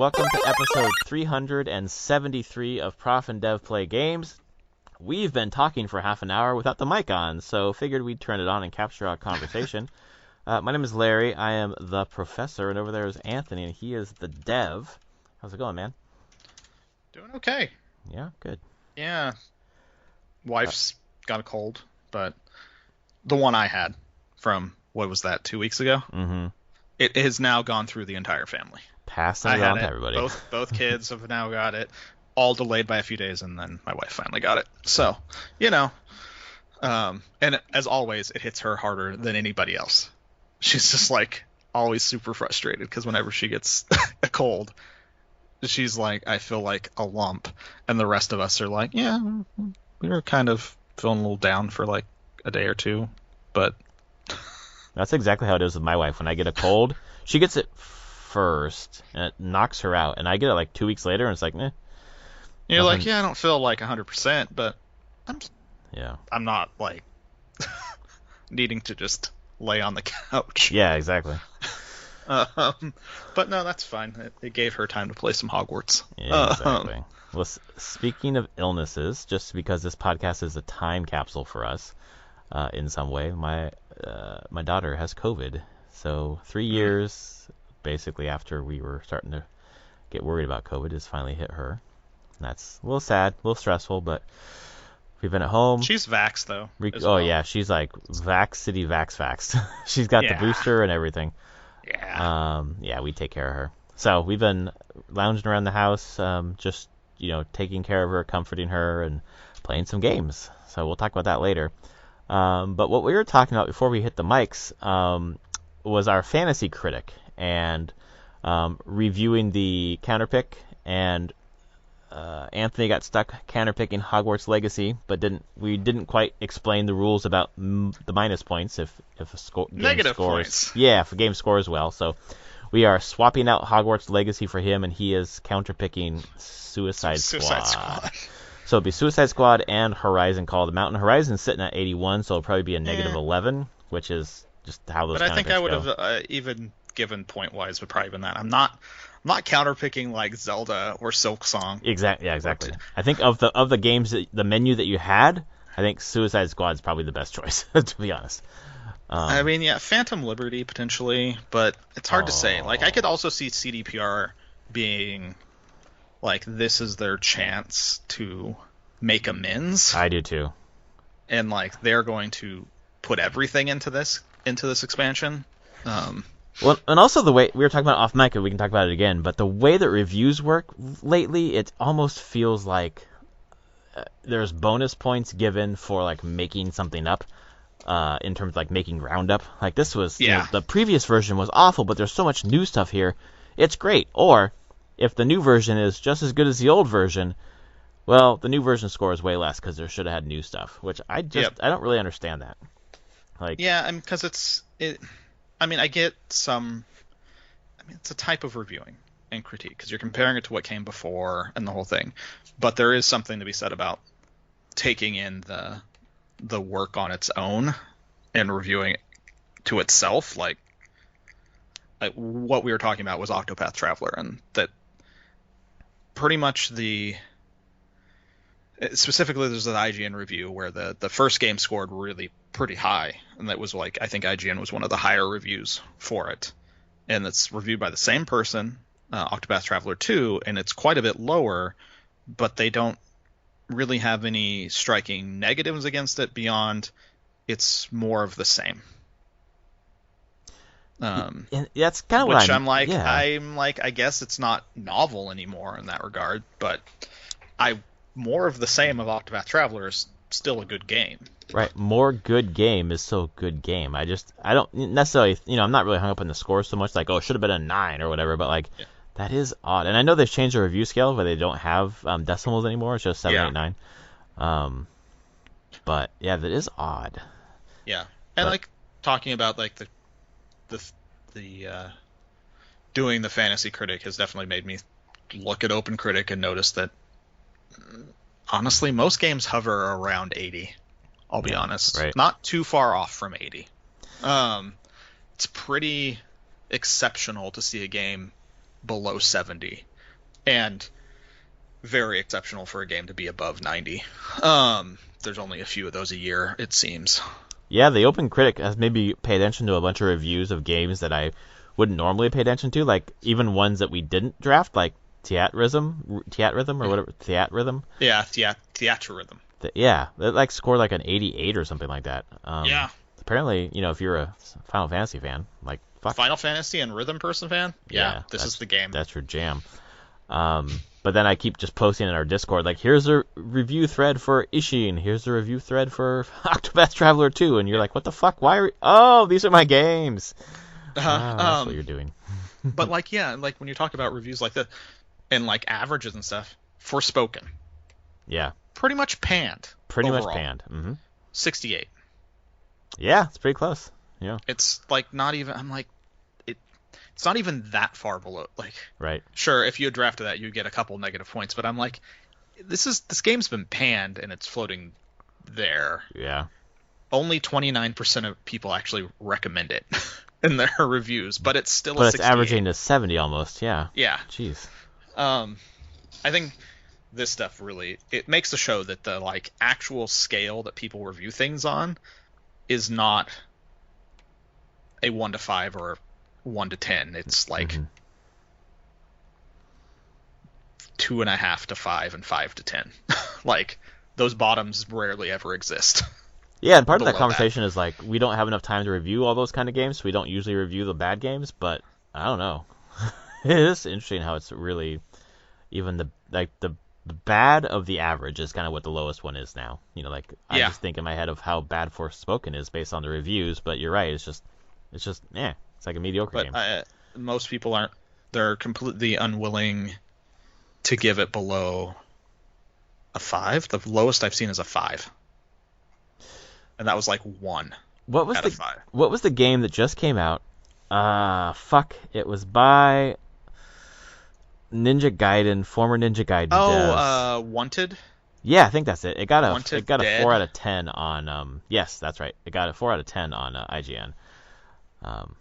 welcome to episode 373 of Prof and Dev Play Games. We've been talking for half an hour without the mic on, so figured we'd turn it on and capture our conversation. My name is Larry, I am the professor, and over there is Anthony, and he is the dev. How's it going, man? Doing okay. Yeah, good. Yeah. Wife's got a cold, but the one I had from, what was that, 2 weeks ago? Mm-hmm. It has now gone through the entire family. Passing it on to everybody. Both kids have now got it, all delayed by a few days, and then my wife finally got it. So, you know, and as always, it hits her harder than anybody else. She's just like always super frustrated because whenever she gets a cold, she's like, I feel like a lump, and the rest of us are like, yeah, we were kind of feeling a little down for like a day or two, but that's exactly how it is with my wife. When I get a cold, she gets it first, and it knocks her out, and I get it like 2 weeks later, and it's like, eh. You're like, yeah, I don't feel like 100%, but I'm not like needing to just lay on the couch. Yeah, exactly. But no, that's fine. It gave her time to play some Hogwarts. Yeah, exactly. Well, speaking of illnesses, just because this podcast is a time capsule for us, in some way, my daughter has COVID. So 3 years, basically, after we were starting to get worried about COVID, has finally hit her. And that's a little sad, a little stressful, but we've been at home. She's vaxxed, though. Yeah, she's like Vax City, Vaxxed. She's got the booster and everything. Yeah. Yeah, we take care of her. So we've been lounging around the house, just, taking care of her, comforting her, and playing some games. So we'll talk about that later. But what we were talking about before we hit the mics was our fantasy critic and reviewing the counterpick. And Anthony got stuck counterpicking Hogwarts Legacy, but we didn't quite explain the rules about the minus points if a game negative scores. Points. Yeah, if a game scores well. So we are swapping out Hogwarts Legacy for him, and he is counterpicking Suicide Squad. So it'll be Suicide Squad and Horizon Call of the Mountain. Horizon's sitting at 81, so it'll probably be a negative 11, which is just how those. But I think I would go. have even given point-wise, but probably even that. I'm not counterpicking like Zelda or Silksong. Exactly. Yeah, exactly. I think of the games, the menu that you had, I think Suicide Squad is probably the best choice, to be honest. I mean, yeah, Phantom Liberty potentially, but it's hard to say. Like, I could also see CDPR being like, this is their chance to make amends. I do too. And like, they're going to put everything into this expansion. Well, and also the way we were talking about off mic, and we can talk about it again, but the way that reviews work lately, it almost feels like there's bonus points given for like making something up, in terms of like making Roundup. Like this was, the previous version was awful, but there's so much new stuff here. It's great. Or if the new version is just as good as the old version, well, the new version scores way less because there should have had new stuff, which I don't really understand that. Like, yeah, because I get some. I mean, it's a type of reviewing and critique because you're comparing it to what came before and the whole thing. But there is something to be said about taking in the work on its own and reviewing it to itself. Like what we were talking about was Octopath Traveler, and that pretty much specifically there's an IGN review where the first game scored really pretty high, and that was like, I think IGN was one of the higher reviews for it, and it's reviewed by the same person, Octopath Traveler 2, and it's quite a bit lower, but they don't really have any striking negatives against it beyond it's more of the same. And that's kind of what I'm like, I guess it's not novel anymore in that regard, but more of the same of Octopath Traveler is still a good game. Right, more good game is still good game. I don't necessarily, I'm not really hung up on the score so much, like, it should have been a 9 or whatever, but like, that is odd. And I know they've changed the review scale where they don't have decimals anymore, it's just 7, 8, 9. But yeah, that is odd. Yeah, and like talking about like the doing the fantasy critic has definitely made me look at Open Critic and notice that honestly most games hover around 80. I'll be honest. Right. Not too far off from 80. It's pretty exceptional to see a game below 70. and very exceptional for a game to be above 90. There's only a few of those a year, it seems. Yeah, the Open Critic has maybe paid attention to a bunch of reviews of games that I wouldn't normally pay attention to, like even ones that we didn't draft, like Theatrhythm or whatever, Theatrhythm. Yeah, Theatrhythm. Yeah, that like scored like an 88 or something like that. Yeah. Apparently, if you're a Final Fantasy fan, like fuck. Final Fantasy and Rhythm person fan, yeah, this is the game. That's your jam. But then I keep just posting in our Discord, like, here's a review thread for Ishin, here's a review thread for Octopath Traveler 2, and you're like, what the fuck? These are my games. That's what you're doing. But like, yeah, like when you talk about reviews like that, and like averages and stuff, Forspoken. Yeah. Pretty much panned. Overall. Much panned. Mm-hmm. 68. Yeah, it's pretty close. Yeah. It's like not even. I'm like, it's not even that far below. Like, right. Sure, if you had drafted that, you get a couple negative points. But I'm like, this game's been panned and it's floating there. Yeah. Only 29% of people actually recommend it in their reviews, but it's still. But it's averaging to 70 almost. Yeah. Yeah. Jeez. I think this stuff really it makes the show that the like actual scale that people review things on is not a 1 to 5 or 1 to 10. It's like 2.5 to 5 and 5 to 10. Like those bottoms rarely ever exist. Yeah, and part of that conversation is like we don't have enough time to review all those kind of games, so we don't usually review the bad games. But I don't know. It is interesting how it's really even the bad of the average is kind of what the lowest one is now. I just think in my head of how bad Forspoken is based on the reviews, but you're right. It's just it's like a mediocre game. Most people they're completely unwilling to give it below a 5. The lowest I've seen is a 5. And that was like 1 out of 5. What was the game that just came out? It was by Ninja Gaiden, former Ninja Gaiden devs. Wanted? Yeah, I think that's it. It got a Dead? 4 out of 10 on yes, that's right. It got a 4 out of 10 on IGN.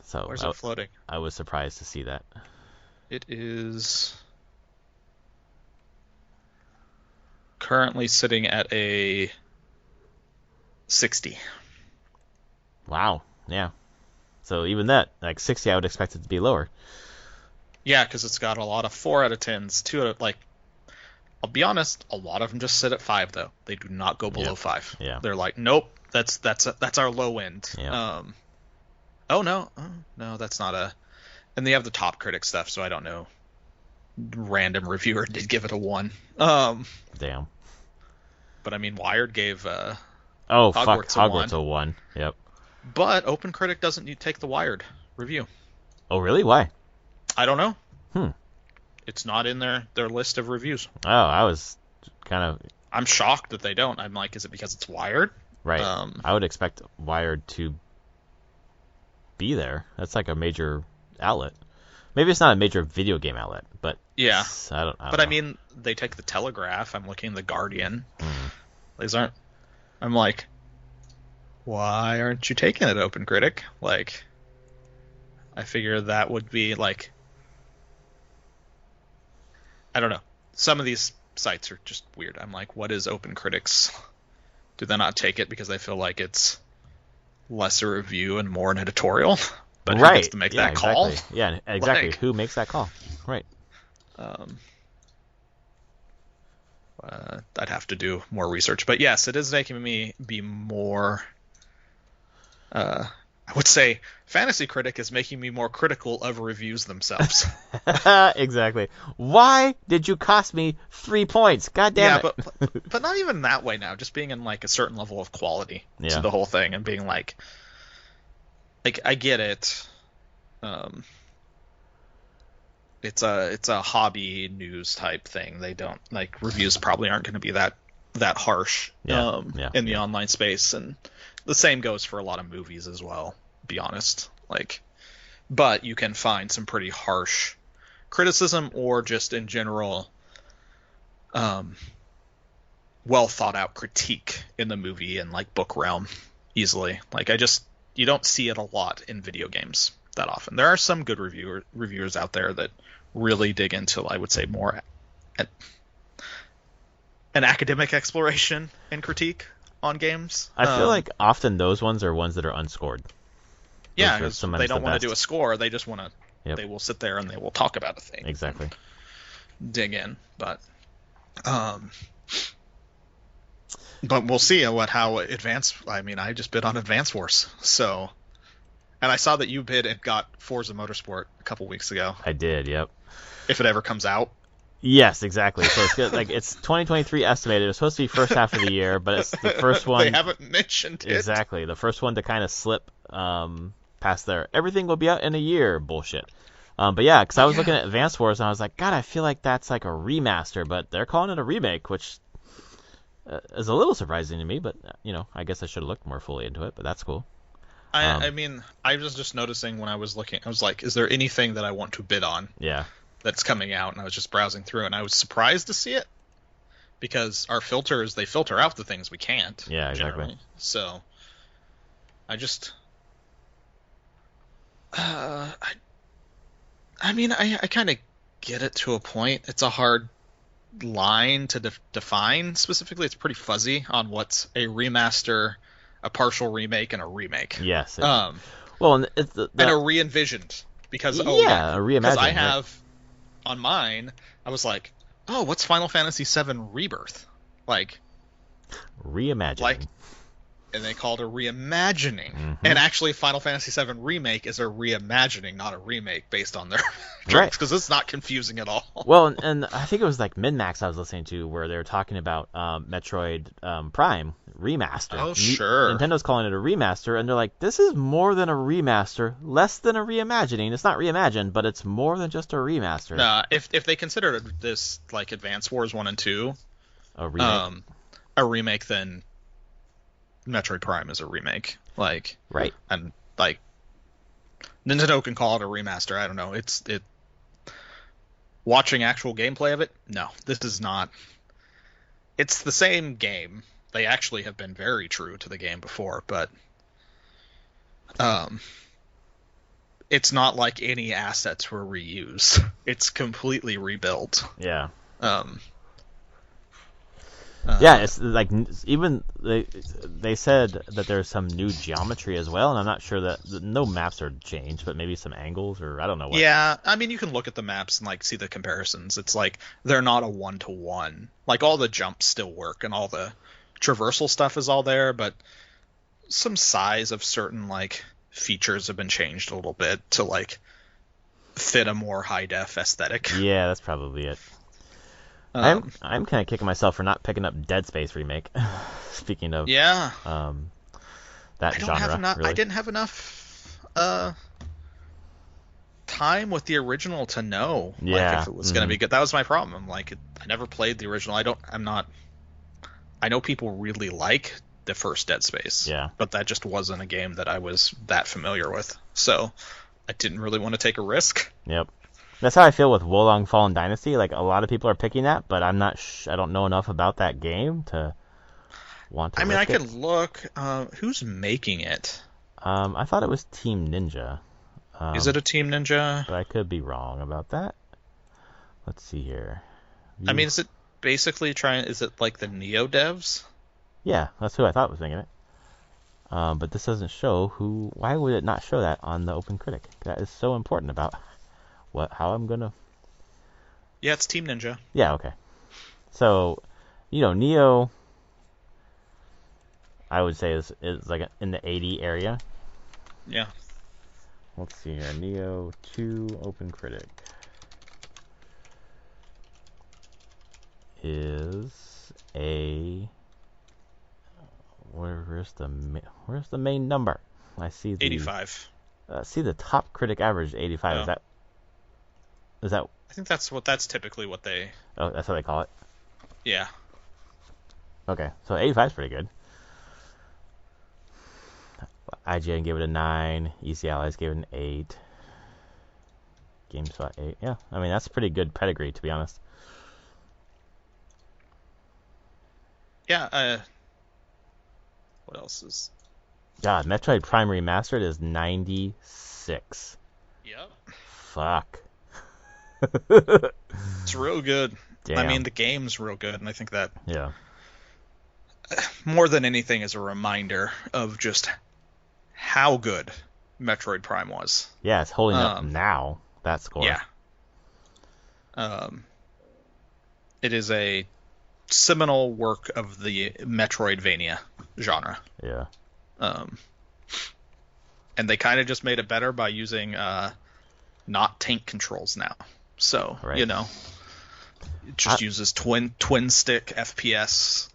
So where's it floating? I was surprised to see that. It is currently sitting at a 60. Wow. Yeah. So even that, like 60, I would expect it to be lower. Yeah, because it's got a lot of 4 out of 10s, 2 out of I'll be honest, a lot of them just sit at 5 though. They do not go below 5. Yeah. They're like, nope, that's our low end. Yeah. No, that's not a. And they have the top critic stuff, so I don't know. Random reviewer did give it a 1. Damn. But I mean, Wired gave Hogwarts a 1. Yep. But Open Critic doesn't take the Wired review. Oh really? Why? I don't know. It's not in their list of reviews. Oh, I was kind of. I'm shocked that they don't. I'm like, is it because it's Wired? Right. I would expect Wired to be there. That's like a major outlet. Maybe it's not a major video game outlet, but yeah. I don't know. I mean, they take the Telegraph. I'm looking at the Guardian. These aren't. I'm like, why aren't you taking it, Open Critic? Like, I figure that would be like. I don't know. Some of these sites are just weird. I'm like, what is Open Critics? Do they not take it because they feel like it's less a review and more an editorial? But who gets to make that call? Yeah, exactly. Who makes that call? Right. I'd have to do more research. But yes, it is making me be more... I would say Fantasy Critic is making me more critical of reviews themselves. Exactly. Why did you cost me 3 points? God damn it. But not even that way now. Just being in like a certain level of quality to the whole thing and being like I get it. It's a hobby news type thing. They don't like reviews probably aren't going to be that harsh in the online space, and the same goes for a lot of movies as well, be honest. But you can find some pretty harsh criticism or just in general well thought out critique in the movie and like book realm easily. You don't see it a lot in video games that often. There are some good reviewers out there that really dig into, I would say, more an, an academic exploration and critique on games. I feel like often those ones are ones that are unscored. Yeah, because they don't want to do a score. They just want to. Yep. They will sit there and they will talk about a thing. Exactly. Dig in, but we'll see how advanced. I mean, I just bid on Advance Wars, so, and I saw that you bid and got Forza Motorsport a couple weeks ago. I did. Yep. If it ever comes out. Yes, exactly. So it's good, like it's 2023 estimated. It's supposed to be first half of the year, but it's the first one. They haven't mentioned it. Exactly, the first one to kind of slip past there. Everything will be out in a year. Bullshit. But yeah, because I was looking at Advance Wars and I was like, God, I feel like that's like a remaster, but they're calling it a remake, which is a little surprising to me. But I guess I should have looked more fully into it. But that's cool. I mean, I was just noticing when I was looking, I was like, is there anything that I want to bid on? Yeah. That's coming out, and I was just browsing through, and I was surprised to see it because our filters, they filter out the things we can't. Yeah, exactly. Generally. So I just, I mean, I kind of get it to a point. It's a hard line to define specifically. It's pretty fuzzy on what's a remaster, a partial remake, and a remake. Yes. Well, and a re-envisioned because a reimagined. Because I have on mine, I was like, oh, what's Final Fantasy VII Rebirth? Like reimagining. Like, and they called it a reimagining. Mm-hmm. And actually, Final Fantasy VII Remake is a reimagining, not a remake, based on their right. Because it's not confusing at all. Well, and I think it was like MinMax I was listening to where they were talking about Metroid Prime remaster. Oh, sure. Nintendo's calling it a remaster, and they're like, this is more than a remaster, less than a reimagining. It's not reimagined, but it's more than just a remaster. Nah, if they consider this like Advance Wars 1 and 2 a remake, then Metroid Prime is a remake. Like, right. And like Nintendo can call it a remaster. I don't know. Watching actual gameplay of it, no, this is not. It's the same game. They actually have been very true to the game before, but it's not like any assets were reused. It's completely rebuilt. Yeah. Yeah, it's like even they said that there's some new geometry as well, and I'm not sure that no maps are changed, but maybe some angles or I don't know what. Yeah, I mean you can look at the maps and like see the comparisons. It's like they're not a 1-to-1. Like all the jumps still work and all the traversal stuff is all there, but some size of certain like features have been changed a little bit to like fit a more high def aesthetic. Yeah, that's probably it. I'm kind of kicking myself for not picking up Dead Space remake. Speaking of that genre, really. I didn't have enough time with the original to know like, if it was going to be good. That was my problem. Like I never played the original. I know people really like the first Dead Space. Yeah. But that just wasn't a game that I was that familiar with. So I didn't really want to take a risk. Yep. That's how I feel with Wolong Fallen Dynasty. Like a lot of people are picking that, but I'm not. I don't know enough about that game to want to. I mean, I could it. look. Who's making it? I thought it was Team Ninja. Is it a Team Ninja? But I could be wrong about that. Let's see here. I mean, is it basically trying? Is it like the Neo devs? Yeah, that's who I thought was making it. But this doesn't show who. Why would it not show that on the Open Critic? That is so important about. How I'm gonna? Yeah, it's Team Ninja. Yeah, okay. So, Neo, I would say is like in the 80 area. Yeah. Let's see here. Neo 2 Open Critic is a. Where's the main number? I see the 85. See the top critic average 85. Oh. Is that? I think that's typically what they. Oh, that's what they call it. Yeah. Okay, so 85 is pretty good. IGN gave it a 9. EC Allies gave it an 8. GameSpot 8. Yeah, I mean that's pretty good pedigree to be honest. Yeah. What else is? God, Metroid Prime Remastered is 96. Yep. Fuck. It's real good. Damn. I mean, the game's real good, and I think that Yeah. more than anything is a reminder of just how good Metroid Prime was. Yeah, it's holding up now. That score. Yeah. It is a seminal work of the Metroidvania genre. Yeah. And they kind of just made it better by using not tank controls now. So, Right. it just uses twin stick FPS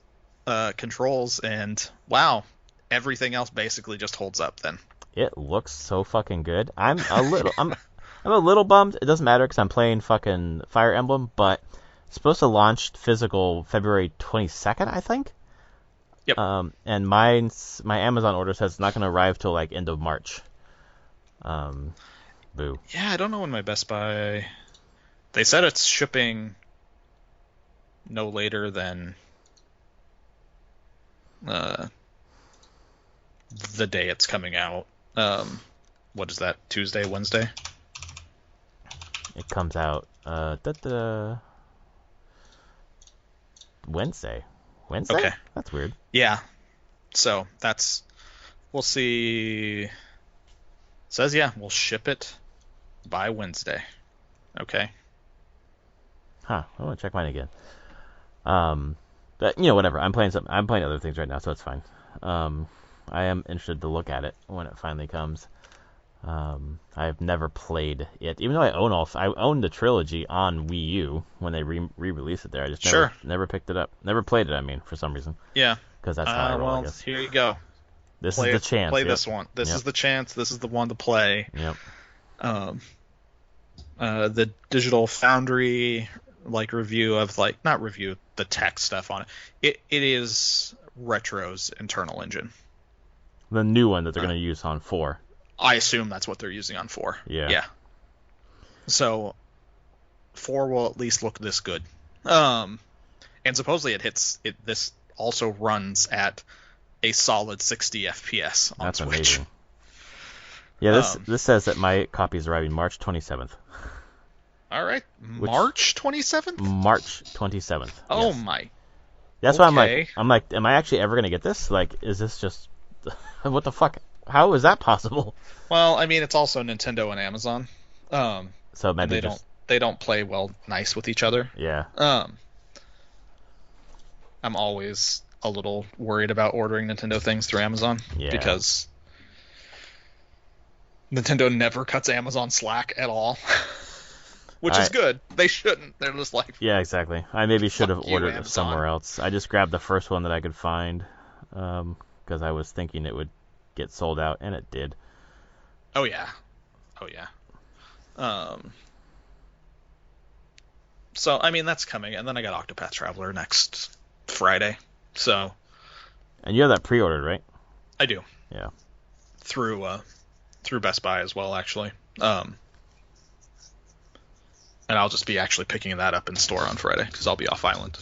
controls, and wow, everything else basically just holds up then. It looks so fucking good. I'm a little bummed. It doesn't matter because I'm playing fucking Fire Emblem, but it's supposed to launch physical February 22nd, I think. Yep. And my Amazon order says it's not going to arrive till like end of March. Boo. Yeah, I don't know when my Best Buy. They said it's shipping no later than the day it's coming out. What is that? Tuesday, Wednesday? It comes out Wednesday. Wednesday? Okay. That's weird. Yeah. So we'll see. It says we'll ship it by Wednesday. Okay. Huh. I want to check mine again. But whatever. I'm playing other things right now, so it's fine. I am interested to look at it when it finally comes. I've never played it, even though I own the trilogy on Wii U when they re-released it there. I just never picked it up. Never played it. I mean, for some reason. Yeah. Because that's how I roll. I guess. Here you go. This is the chance. Play this one. This is the chance. This is the one to play. Yep. The Digital Foundry review of not review the tech stuff on it. It is Retro's internal engine. The new one that they're going to use on 4. I assume that's what they're using on 4. Yeah. So 4 will at least look this good. And supposedly this also runs at a solid 60 FPS on That's Switch. Amazing. Yeah, this says that my copy is arriving March 27th. All right. March 27th? March 27th. Oh yes. my. That's why I'm like, am I actually ever going to get this? Like, is this just what the fuck? How is that possible? Well, I mean, it's also Nintendo and Amazon. So maybe they don't play nice with each other. Yeah. I'm always a little worried about ordering Nintendo things through Amazon because Nintendo never cuts Amazon slack at all. Which is good. They shouldn't. They're just like... Yeah, exactly. I maybe should have ordered Amazon. it somewhere else. I just grabbed the first one that I could find because I was thinking it would get sold out, and it did. Oh, yeah. So, I mean, that's coming. And then I got Octopath Traveler next Friday. So... And you have that pre-ordered, right? I do. Yeah. Through Best Buy as well, actually. And I'll just be actually picking that up in store on Friday because I'll be off island.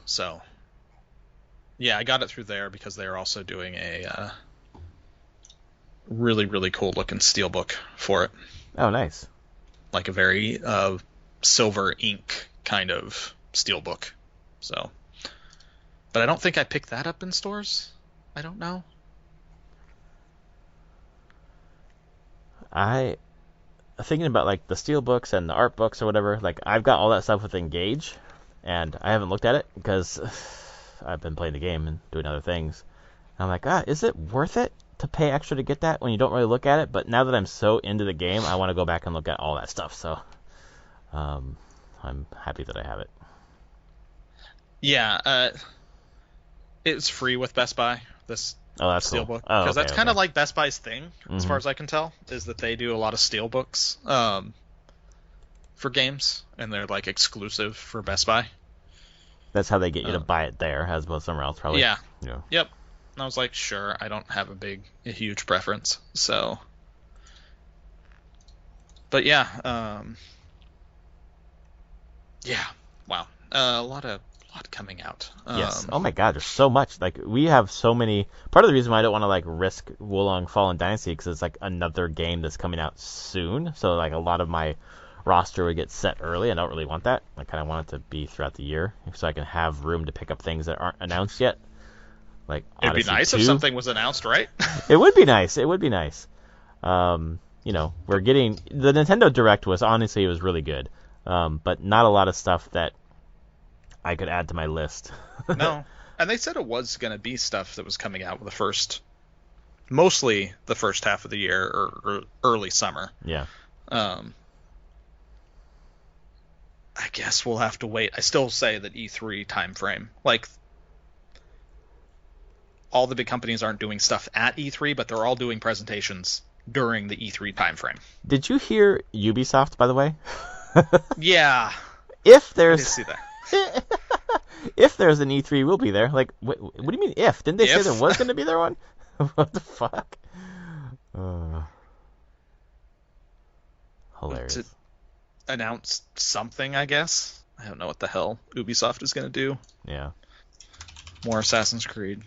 So, yeah, I got it through there because they're also doing a really, really cool looking steelbook for it. Oh, nice. Like a very silver ink kind of steelbook. So, but I don't think I picked that up in stores. I don't know. Thinking about the steel books and the art books or whatever, I've got all that stuff with Engage, and I haven't looked at it because I've been playing the game and doing other things. And I'm like, is it worth it to pay extra to get that when you don't really look at it? But now that I'm so into the game, I want to go back and look at all that stuff. So I'm happy that I have it. Yeah, it's free with Best Buy. This steelbook, cool. Because that's kind of like Best Buy's thing, as far as I can tell, is that they do a lot of steelbooks for games, and they're exclusive for Best Buy. That's how they get you to buy it there, as opposed to somewhere else, probably. Yeah. Yeah. Yep. And I was like, sure, I don't have a huge preference, so. But yeah, wow, a lot coming out. Yes. Oh my God, there's so much. We have so many. Part of the reason why I don't want to risk Wulong Fallen Dynasty because it's another game that's coming out soon. So a lot of my roster would get set early. I don't really want that. I kind of want it to be throughout the year so I can have room to pick up things that aren't announced yet. Like It'd be Odyssey nice 2. if something was announced, right? It would be nice. It would be nice. We're getting the Nintendo Direct was honestly it was really good, but not a lot of stuff that I could add to my list. No, and they said it was going to be stuff that was coming out with mostly the first half of the year or early summer. Yeah. I guess we'll have to wait. I still say that E3 timeframe, like all the big companies aren't doing stuff at E3, but they're all doing presentations during the E3 timeframe. Did you hear Ubisoft, by the way? Yeah. If I did there's see that. if there's an E3, we'll be there. Like, what do you mean if? Didn't they say there was going to be there one? What the fuck? Hilarious. To announce something, I guess. I don't know what the hell Ubisoft is going to do. Yeah. More Assassin's Creed.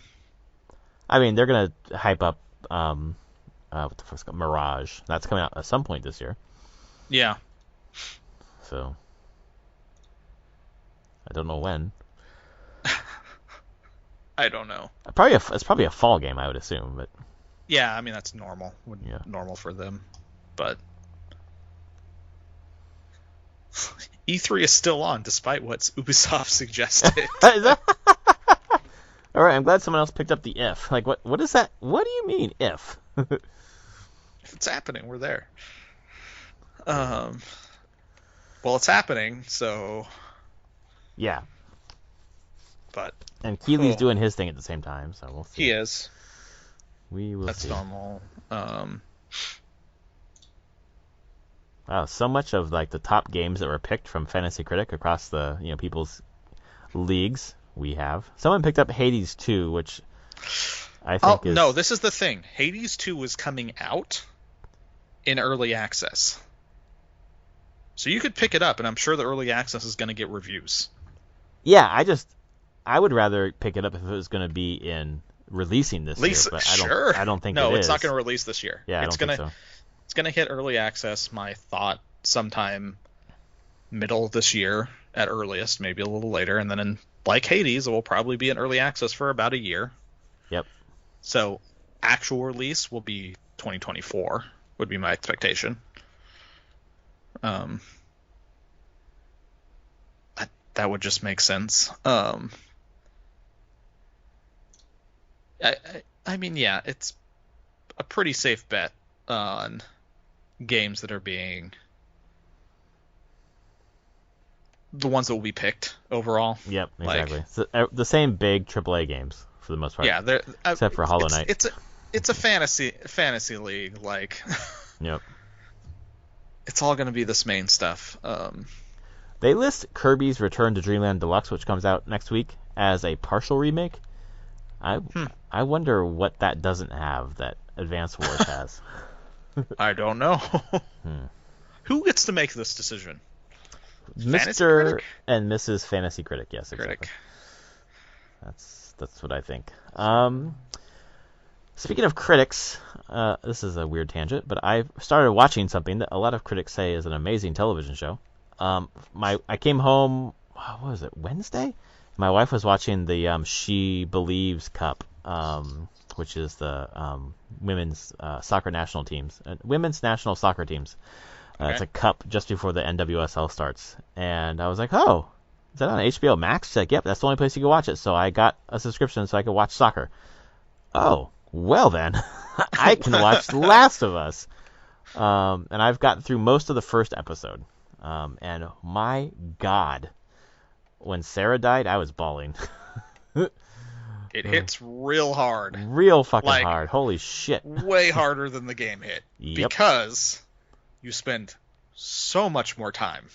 I mean, they're going to hype up what the fuck's it called? Mirage. That's coming out at some point this year. Yeah. So I don't know when. I don't know. It's probably a fall game, I would assume, but Yeah, I mean that's normal. Yeah. Normal for them. But E3 is still on despite what Ubisoft suggested. Is that... All right, I'm glad someone else picked up the if. Like, what is that? What do you mean if? If it's happening, we're there. Well, it's happening, so Yeah. but And Keely's Cool. doing his thing at the same time, so we'll see. he is. We will That's see. normal. Wow, so much of like the top games that were picked from Fantasy Critic across the people's leagues we have. Someone picked up Hades 2, which I think is No, this is the thing. Hades 2 is coming out in early access. So you could pick it up, and I'm sure the early access is going to get reviews. Yeah, I would rather pick it up if it was going to be in releasing this year, but Sure. I don't think No, it it's is. not going to release this year. Yeah, I it's don't gonna think so. it's going to hit early access. My thought sometime middle of this year at earliest, maybe a little later, and then like Hades, it will probably be in early access for about a year. Yep. So actual release will be 2024 would be my expectation. That would just make sense. I mean, yeah, it's a pretty safe bet on games that are being the ones that will be picked overall. Yep, Like- exactly. The same big AAA games for the most part. Yeah, they're Except for Hollow Knight. It's a fantasy league. Like, Yep. it's all going to be this main stuff. They list Kirby's Return to Dreamland Deluxe, which comes out next week, as a partial remake. I wonder what that doesn't have that Advance Wars has. I don't know. Who gets to make this decision? Fantasy Mr. Critic? and Mrs. Fantasy Critic, yes, exactly. Critic. That's what I think. Speaking of critics, this is a weird tangent, but I started watching something that a lot of critics say is an amazing television show. I came home, what was it, Wednesday? My wife was watching the She Believes Cup, which is the women's soccer national teams, women's national soccer teams. Okay. It's a cup just before the NWSL starts, and I was like, oh, is that on HBO Max? She's like, yep, that's the only place you can watch it. So I got a subscription so I could watch soccer. Oh, well then, I can watch The Last of Us. And I've gotten through most of the first episode. And my God, when Sarah died, I was bawling. It hits real hard. Real fucking Like- hard. Holy shit. Way harder than the game hit. Yep. Because you spend so much more time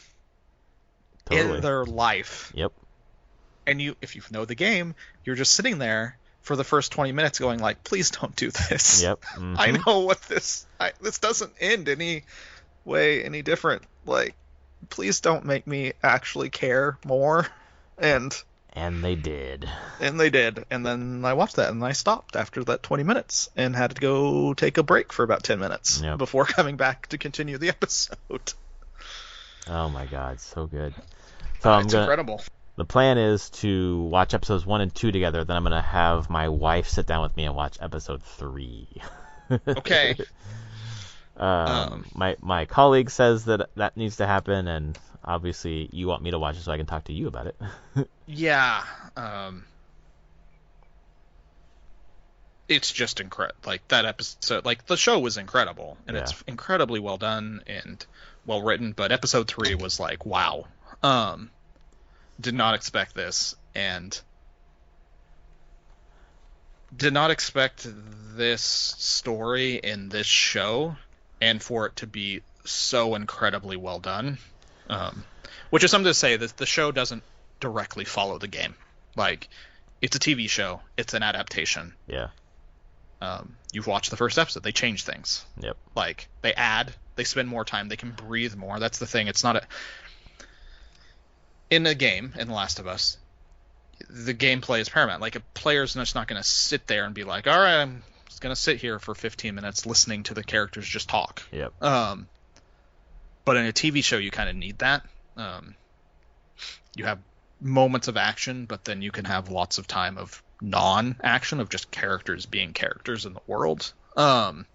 Totally. in their life. Yep. And if you know the game, you're just sitting there for the first 20 minutes going like, please don't do this. Yep. I Mhm. know what this doesn't end any different. Like, please don't make me actually care more. And And they did. they did. And then I watched that and I stopped after that 20 minutes and had to go take a break for about 10 minutes Yep. before coming back to continue the episode. Oh my god, so good. So It's incredible. The plan is to watch episodes 1 and 2 together. Then I'm gonna have my wife sit down with me and watch episode 3. Okay. My colleague says that needs to happen, and obviously you want me to watch it so I can talk to you about it. Yeah. It's just incredible. Like that episode, like the show was incredible, and it's incredibly well done and well written. But episode 3 was like, wow. Did not expect this, and did not expect this story in this show, and for it to be so incredibly well done. Which is something to say that the show doesn't directly follow the game. Like, it's a TV show. It's an adaptation. Yeah. You've watched the first episode. They change things. Yep. Like, they spend more time. They can breathe more. That's the thing. It's not in a game, in The Last of Us, the gameplay is paramount. Like, a player's just not going to sit there and be like, all right, I'm just going to sit here for 15 minutes listening to the characters just talk. Yep. But in a TV show, you kind of need that. You have moments of action, but then you can have lots of time of non-action, of just characters being characters in the world. And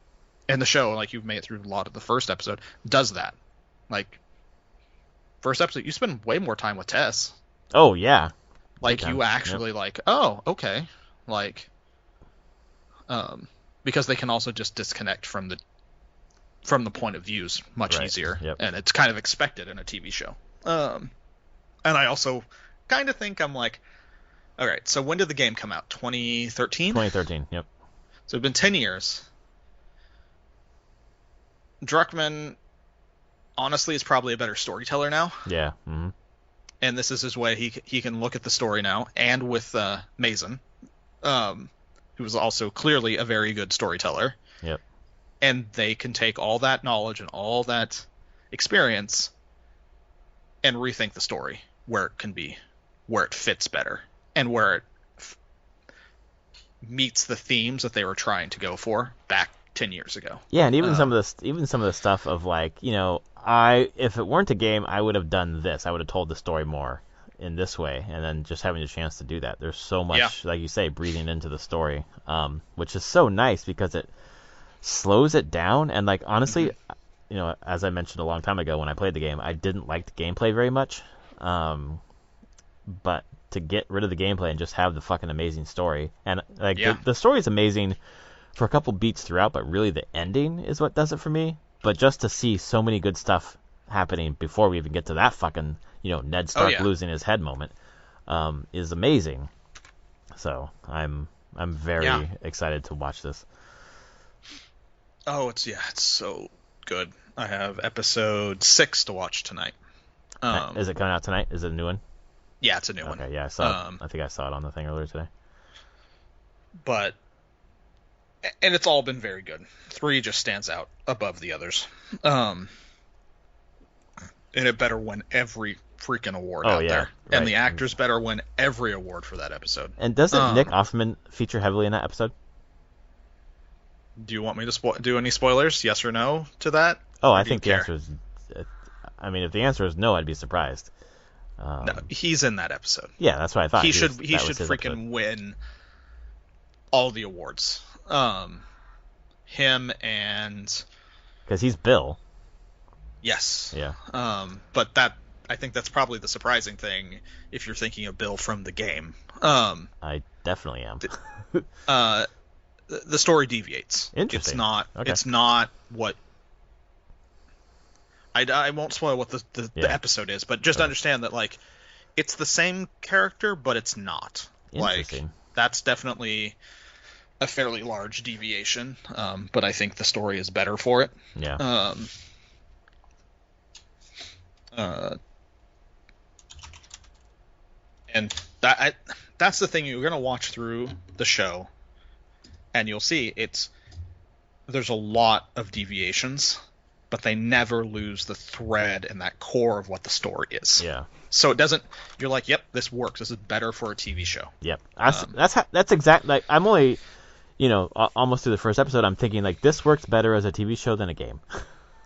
the show, like, you've made it through a lot of the first episode, does that. Like, first episode, you spend way more time with Tess. Oh, yeah. Like, you actually, like, oh, okay. Like, because they can also just disconnect from the point of views much easier. Yep. And it's kind of expected in a TV show. And I also kind of think I'm like, all right, so when did the game come out? 2013? 2013, yep. So it's been 10 years. Druckmann, honestly, is probably a better storyteller now. Yeah. Mm-hmm. And this is his way. He can look at the story now, and with Mason, who is also clearly a very good storyteller. Yep. And they can take all that knowledge and all that experience and rethink the story where it can be, where it fits better, and where it meets the themes that they were trying to go for back 10 years ago. Yeah, and even some of the stuff of, like, you know, if it weren't a game, I would have done this. I would have told the story more in this way, and then just having a chance to do that. There's so much, like you say, breathing into the story, which is so nice because it slows it down. And, like, honestly, you know, as I mentioned a long time ago when I played the game, I didn't like the gameplay very much. But to get rid of the gameplay and just have the fucking amazing story, and, like, the story is amazing for a couple beats throughout, but really the ending is what does it for me. But just to see so many good stuff happening before we even get to that fucking, you know, Ned Stark losing his head moment, is amazing. So I'm very excited to watch this. Oh, it's so good. I have episode 6 to watch tonight. Is it coming out tonight? Is it a new one? Yeah, it's a new one. Okay, yeah, I saw it. I think I saw it on the thing earlier today. And it's all been very good. 3 just stands out above the others. And it better win every freaking award out there. Right. And the actors better win every award for that episode. And doesn't Nick Offerman feature heavily in that episode? Do you want me to do any spoilers? Yes or no to that? Oh, I think the answer is... I mean, if the answer is no, I'd be surprised. No, he's in that episode. Yeah, that's what I thought. He should freaking win all the awards. Him and... Because he's Bill. Yes. Yeah. But I think that's probably the surprising thing if you're thinking of Bill from the game. I definitely am. The story deviates. Interesting. It's not what... I won't spoil what the episode is, but just understand that, like, it's the same character, but it's not. Like, that's definitely a fairly large deviation, but I think the story is better for it. Yeah. And that's the thing. You're going to watch through the show, and you'll see there's a lot of deviations, but they never lose the thread and that core of what the story is. Yeah. So it doesn't. You're like, yep, this works. This is better for a TV show. Yep. That's exactly. Like, I'm only, you know, almost through the first episode. I'm thinking, like, this works better as a TV show than a game.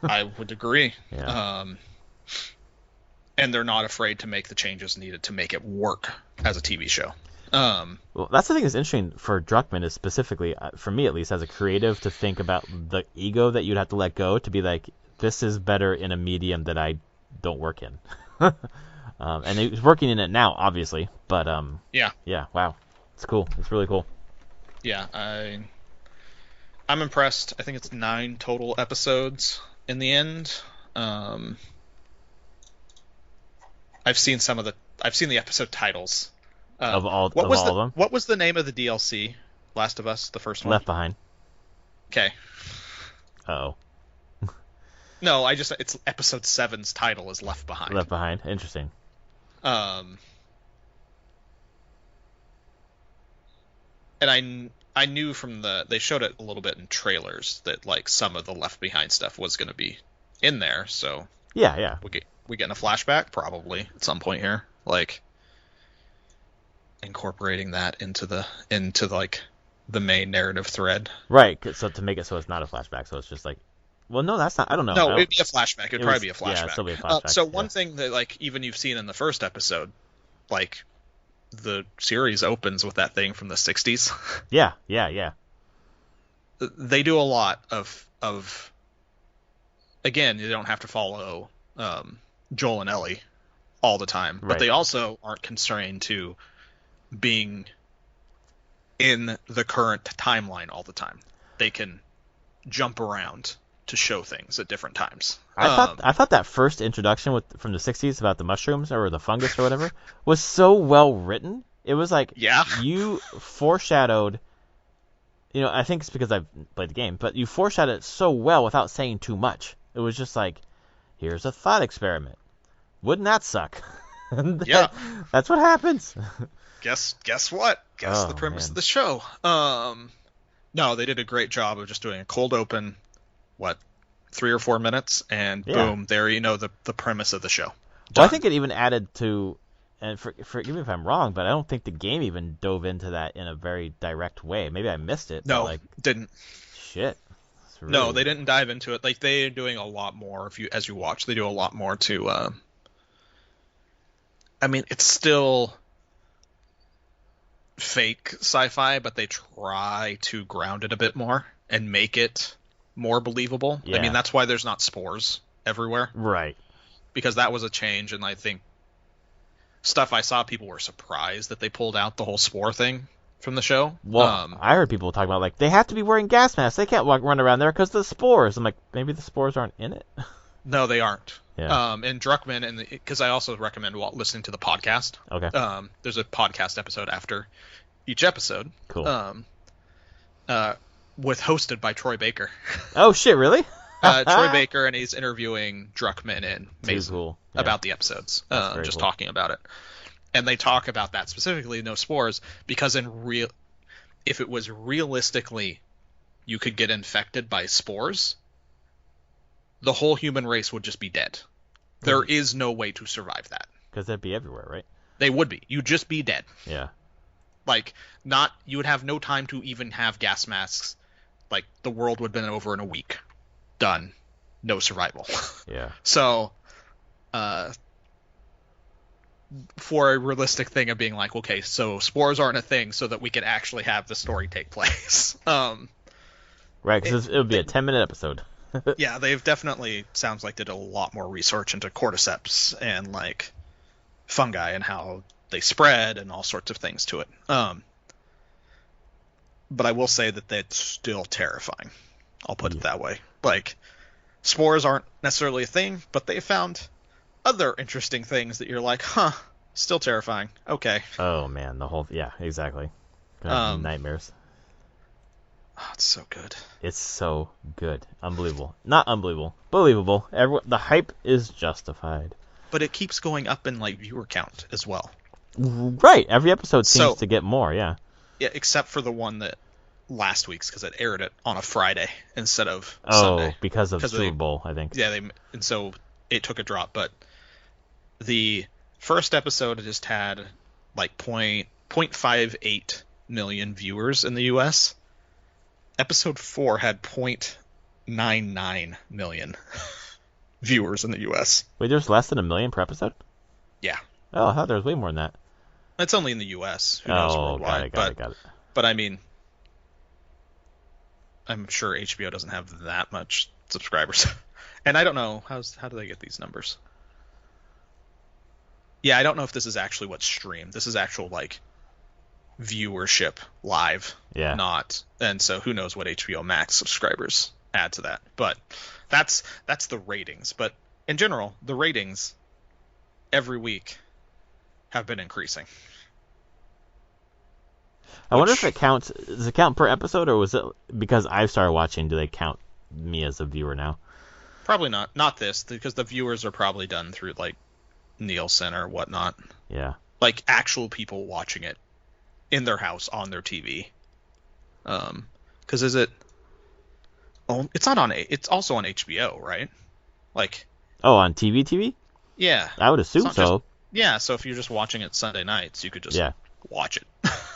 I would agree. Yeah. and they're not afraid to make the changes needed to make it work as a TV show. Well, that's the thing that's interesting for Druckmann is specifically, for me at least, as a creative, to think about the ego that you'd have to let go to be like, this is better in a medium that I don't work in. And he's working in it now, obviously. But yeah, wow, it's cool. It's really cool. Yeah, I'm impressed. I think it's 9 total episodes in the end. I've seen the episode titles. Of all of them? What was the name of the DLC? Last of Us, the first one? Left Behind. Okay. Uh-oh. No, it's episode 7's title is Left Behind. Left Behind. Interesting. And I knew from they showed it a little bit in trailers that like some of the Left Behind stuff was going to be in there. So yeah. We getting a flashback probably at some point here, like incorporating that into like the main narrative thread. Right. So to make it so it's not a flashback, so it's just like, well, no, that's not. I don't know. No, it'd be a flashback. It'd probably be a flashback. Yeah, it'd still be a flashback. So one thing that like even you've seen in the first episode, like the series opens with that thing from the 60s. Yeah. They do a lot of again, you don't have to follow Joel and Ellie all the time, but they also aren't constrained to being in the current timeline all the time. They can jump around to show things at different times. I thought that first introduction from the 60s about the mushrooms or the fungus or whatever was so well written. It was like you foreshadowed, I think it's because I've played the game, but you foreshadowed it so well without saying too much. It was just like, here's a thought experiment. Wouldn't that suck? Yeah. That's what happens. Guess what? Guess the premise of the show. No, they did a great job of just doing a cold open, 3 or 4 minutes, and boom, there the premise of the show. Well, I think it even added to, and forgive me if I'm wrong, but I don't think the game even dove into that in a very direct way. Maybe I missed it. No, didn't. Shit. Really... No, they didn't dive into it. Like they're doing a lot more. As you watch, they do a lot more to. I mean, it's still fake sci-fi, but they try to ground it a bit more and make it more believable. Yeah. I mean, that's why there's not spores everywhere. Right. Because that was a change, and I think stuff I saw, people were surprised that they pulled out the whole spore thing from the show. Well, I heard people talking about, like, they have to be wearing gas masks. They can't run around there because of the spores. I'm like, maybe the spores aren't in it? No, they aren't. Yeah. And Druckmann, because I also recommend listening to the podcast. Okay. There's a podcast episode after each episode. Cool. Hosted by Troy Baker. Oh, shit, really? Troy Baker, and he's interviewing Druckmann and Mason about the episodes, just talking about it. And they talk about that specifically, no spores, because if it was realistically you could get infected by spores, the whole human race would just be dead. There is no way to survive that. Because they'd be everywhere, right? They would be. You'd just be dead. Yeah. Like, you would have no time to even have gas masks. Like, the world would have been over in a week. Done. No survival. Yeah. So, for a realistic thing of being like, okay, so spores aren't a thing so that we can actually have the story take place. Right, because it would be a 10-minute episode. Yeah, they've definitely, sounds like, did a lot more research into cordyceps and, like, fungi and how they spread and all sorts of things to it. But I will say that that's still terrifying. I'll put it that way. Like, spores aren't necessarily a thing, but they found other interesting things that you're like, still terrifying. Okay. Oh, man, yeah, exactly. Nightmares. Oh, it's so good. It's so good. Unbelievable. Not unbelievable. Believable. The hype is justified. But it keeps going up in, like, viewer count as well. Right. Every episode seems to get more, yeah. Yeah, except for the one that last week's, because it aired it on a Friday instead of Sunday. Oh, because of the Super Bowl, I think. Yeah, and so it took a drop. But the first episode just had, like, 0.58 million viewers in the U.S., Episode 4 had 0.99 million viewers in the U.S. Wait, there's less than 1 million per episode? Yeah. Oh, I thought there was way more than that. It's only in the U.S. Who knows worldwide? Got it. But I mean, I'm sure HBO doesn't have that much subscribers. And I don't know, how do they get these numbers? Yeah, I don't know if this is actually what's streamed. This is actual, like, viewership live. Yeah. Not. And so who knows what HBO Max subscribers add to that. But that's the ratings. But in general, the ratings every week have been increasing. I wonder if it counts. Does it count per episode, or was it because I've started watching? Do they count me as a viewer now? Probably not. Not this, because the viewers are probably done through like Nielsen or whatnot. Yeah. Like actual people watching it in their house on their TV. Because is it? Oh, it's not on. It's also on HBO, right? Like. Oh, on TV? Yeah. I would assume so. Yeah. So if you're just watching it Sunday nights, you could just watch it.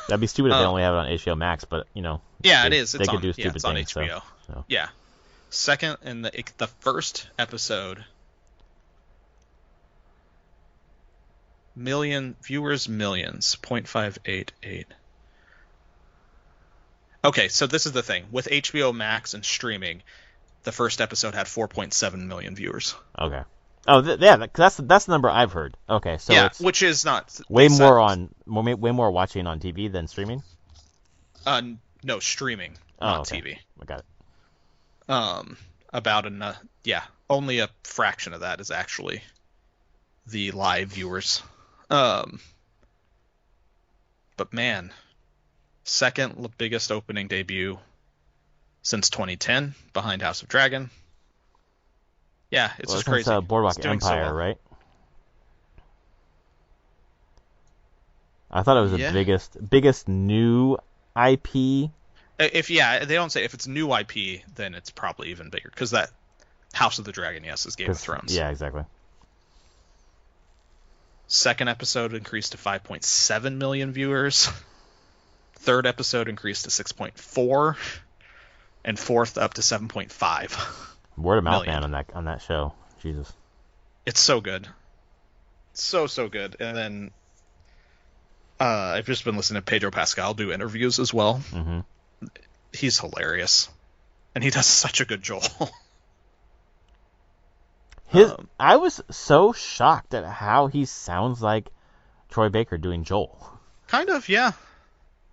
That'd be stupid if they only have it on HBO Max, but Yeah, it is. They could do stupid it's on things. HBO. So. Yeah. Second, in the first episode, millions, 0.588. Okay, so this is the thing. With HBO Max and streaming, the first episode had 4.7 million viewers. Okay. Oh, that's the number I've heard. Okay, so yeah, it's which is not way more watching on TV than streaming. No, streaming, not TV. I got it. Only a fraction of that is actually the live viewers. But man, second biggest opening debut since 2010, behind House of Dragon. Yeah, it's just crazy. Since Boardwalk Empire, so right? I thought it was the biggest new IP. They don't say if it's new IP, then it's probably even bigger, because that House of the Dragon, is Game of Thrones. Yeah, exactly. Second episode increased to 5.7 million viewers. Third episode increased to 6.4, and fourth up to 7.5. Word of mouth, man, on that show. Jesus. It's so good. So good. And then I've just been listening to Pedro Pascal do interviews as well. Mm-hmm. He's hilarious. And he does such a good Joel. I was so shocked at how he sounds like Troy Baker doing Joel. Kind of, yeah.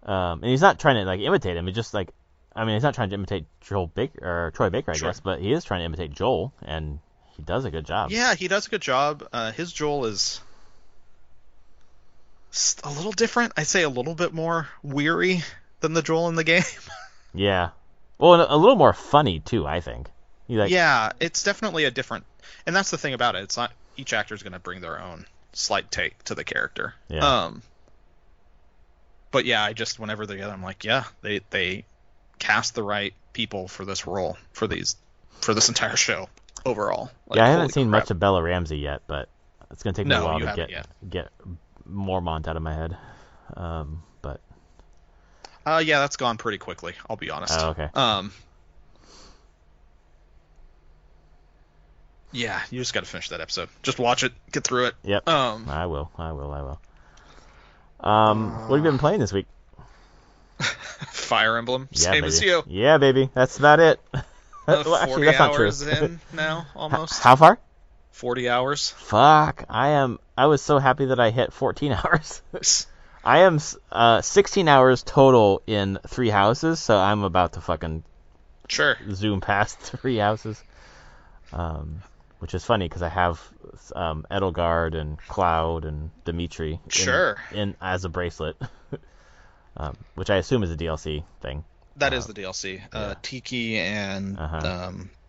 And he's not trying to imitate him. It's just he's not trying to imitate Troy Baker, I guess, but he is trying to imitate Joel, and he does a good job. Yeah, he does a good job. His Joel is a little different. I'd say a little bit more weary than the Joel in the game. Yeah. Well, a little more funny, too, I think. Yeah, it's definitely a different... And that's the thing about it. It's not... Each actor's going to bring their own slight take to the character. Yeah. But yeah, whenever they're together, I'm like, yeah, they cast the right people for this role, for this entire show overall. I haven't seen much of Bella Ramsey yet, but it's going to take me a while to get Mormont out of my head. But that's gone pretty quickly, I'll be honest. Oh, okay. Yeah, you just got to finish that episode. Just watch it, get through it. Yep. I will. What have you been playing this week? Fire Emblem, same baby. as you. Yeah, baby. That's about it. 40 that's hours in now, almost. How far? 40 hours. Fuck. I was so happy that I hit 14 hours. I am 16 hours total in 3 houses, so I'm about to fucking zoom past 3 houses. Which is funny because I have Edelgard and Cloud and Dimitri in as a bracelet, which I assume is a DLC thing. That is the DLC. Tiki and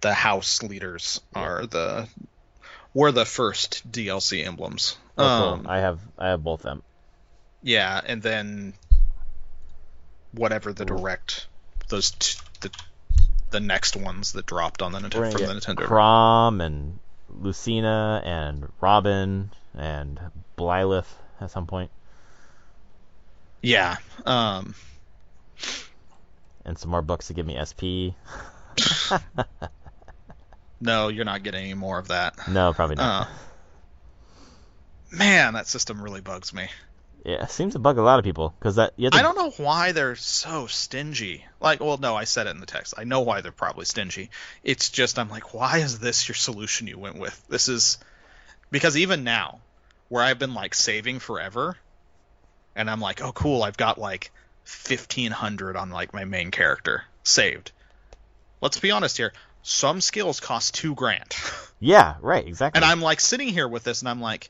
the house leaders were the first DLC emblems. Cool. I have both them. Yeah, and then whatever the the next ones that dropped on the Nintendo from the Nintendo. Chrom and Lucina and Robin and Byleth at some point. Yeah. And some more books to give me SP. No, you're not getting any more of that. No, probably not. Man, that system really bugs me. Yeah, it seems to bug a lot of people because that you have to, I don't know why they're so stingy. Like, well, no, I said it in the text. I know why they're probably stingy. It's just I'm like, why is this your solution you went with? This is because even now, where I've been like saving forever, and I'm like, oh cool, I've got like 1,500 on like my main character saved. Let's be honest here. Some skills cost $2,000. Yeah, right, exactly. And I'm like sitting here with this, and I'm like,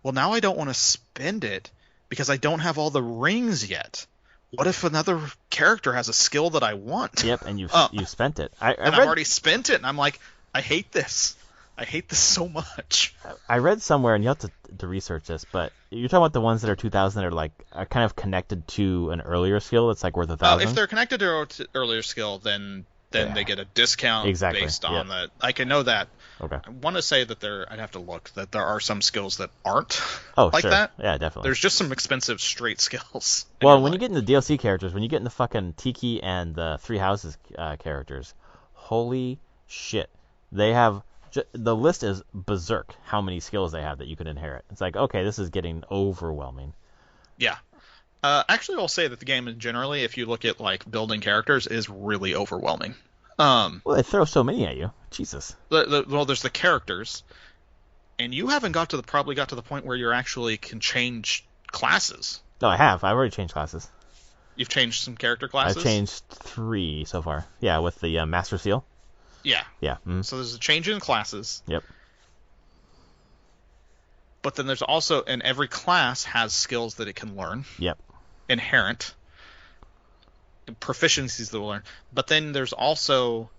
well, now I don't want to spend it because I don't have all the rings yet. What if another character has a skill that I want? Yep, and you've spent it. I've already spent it, and I'm like, I hate this. I hate this so much. I read somewhere, and you have to research this, but you're talking about the ones that are 2,000 that are like are kind of connected to an earlier skill that's like worth 1,000. If they're connected to an earlier skill, then they get a discount based on that. I can know that. Okay. I want to say that I'd have to look, that there are some skills that aren't like sure. that. Yeah, definitely. There's just some expensive straight skills. Well, when you get into DLC characters, when you get into fucking Tiki and the Three Houses characters, holy shit. They have... The list is berserk how many skills they have that you can inherit. It's like, okay, this is getting overwhelming. Yeah. Actually, I'll say that the game generally, if you look at like building characters, is really overwhelming. Well, they throw so many at you. Jesus. Well, there's the characters, and you haven't probably got to the point where you actually can change classes. No, I have. I've already changed classes. You've changed some character classes? I've changed 3 so far. Yeah, with the Master Seal. Yeah. Yeah. Mm-hmm. So there's a change in classes. Yep. But then there's also, and every class has skills that it can learn. Yep. Inherent. Proficiencies that will learn. But then there's also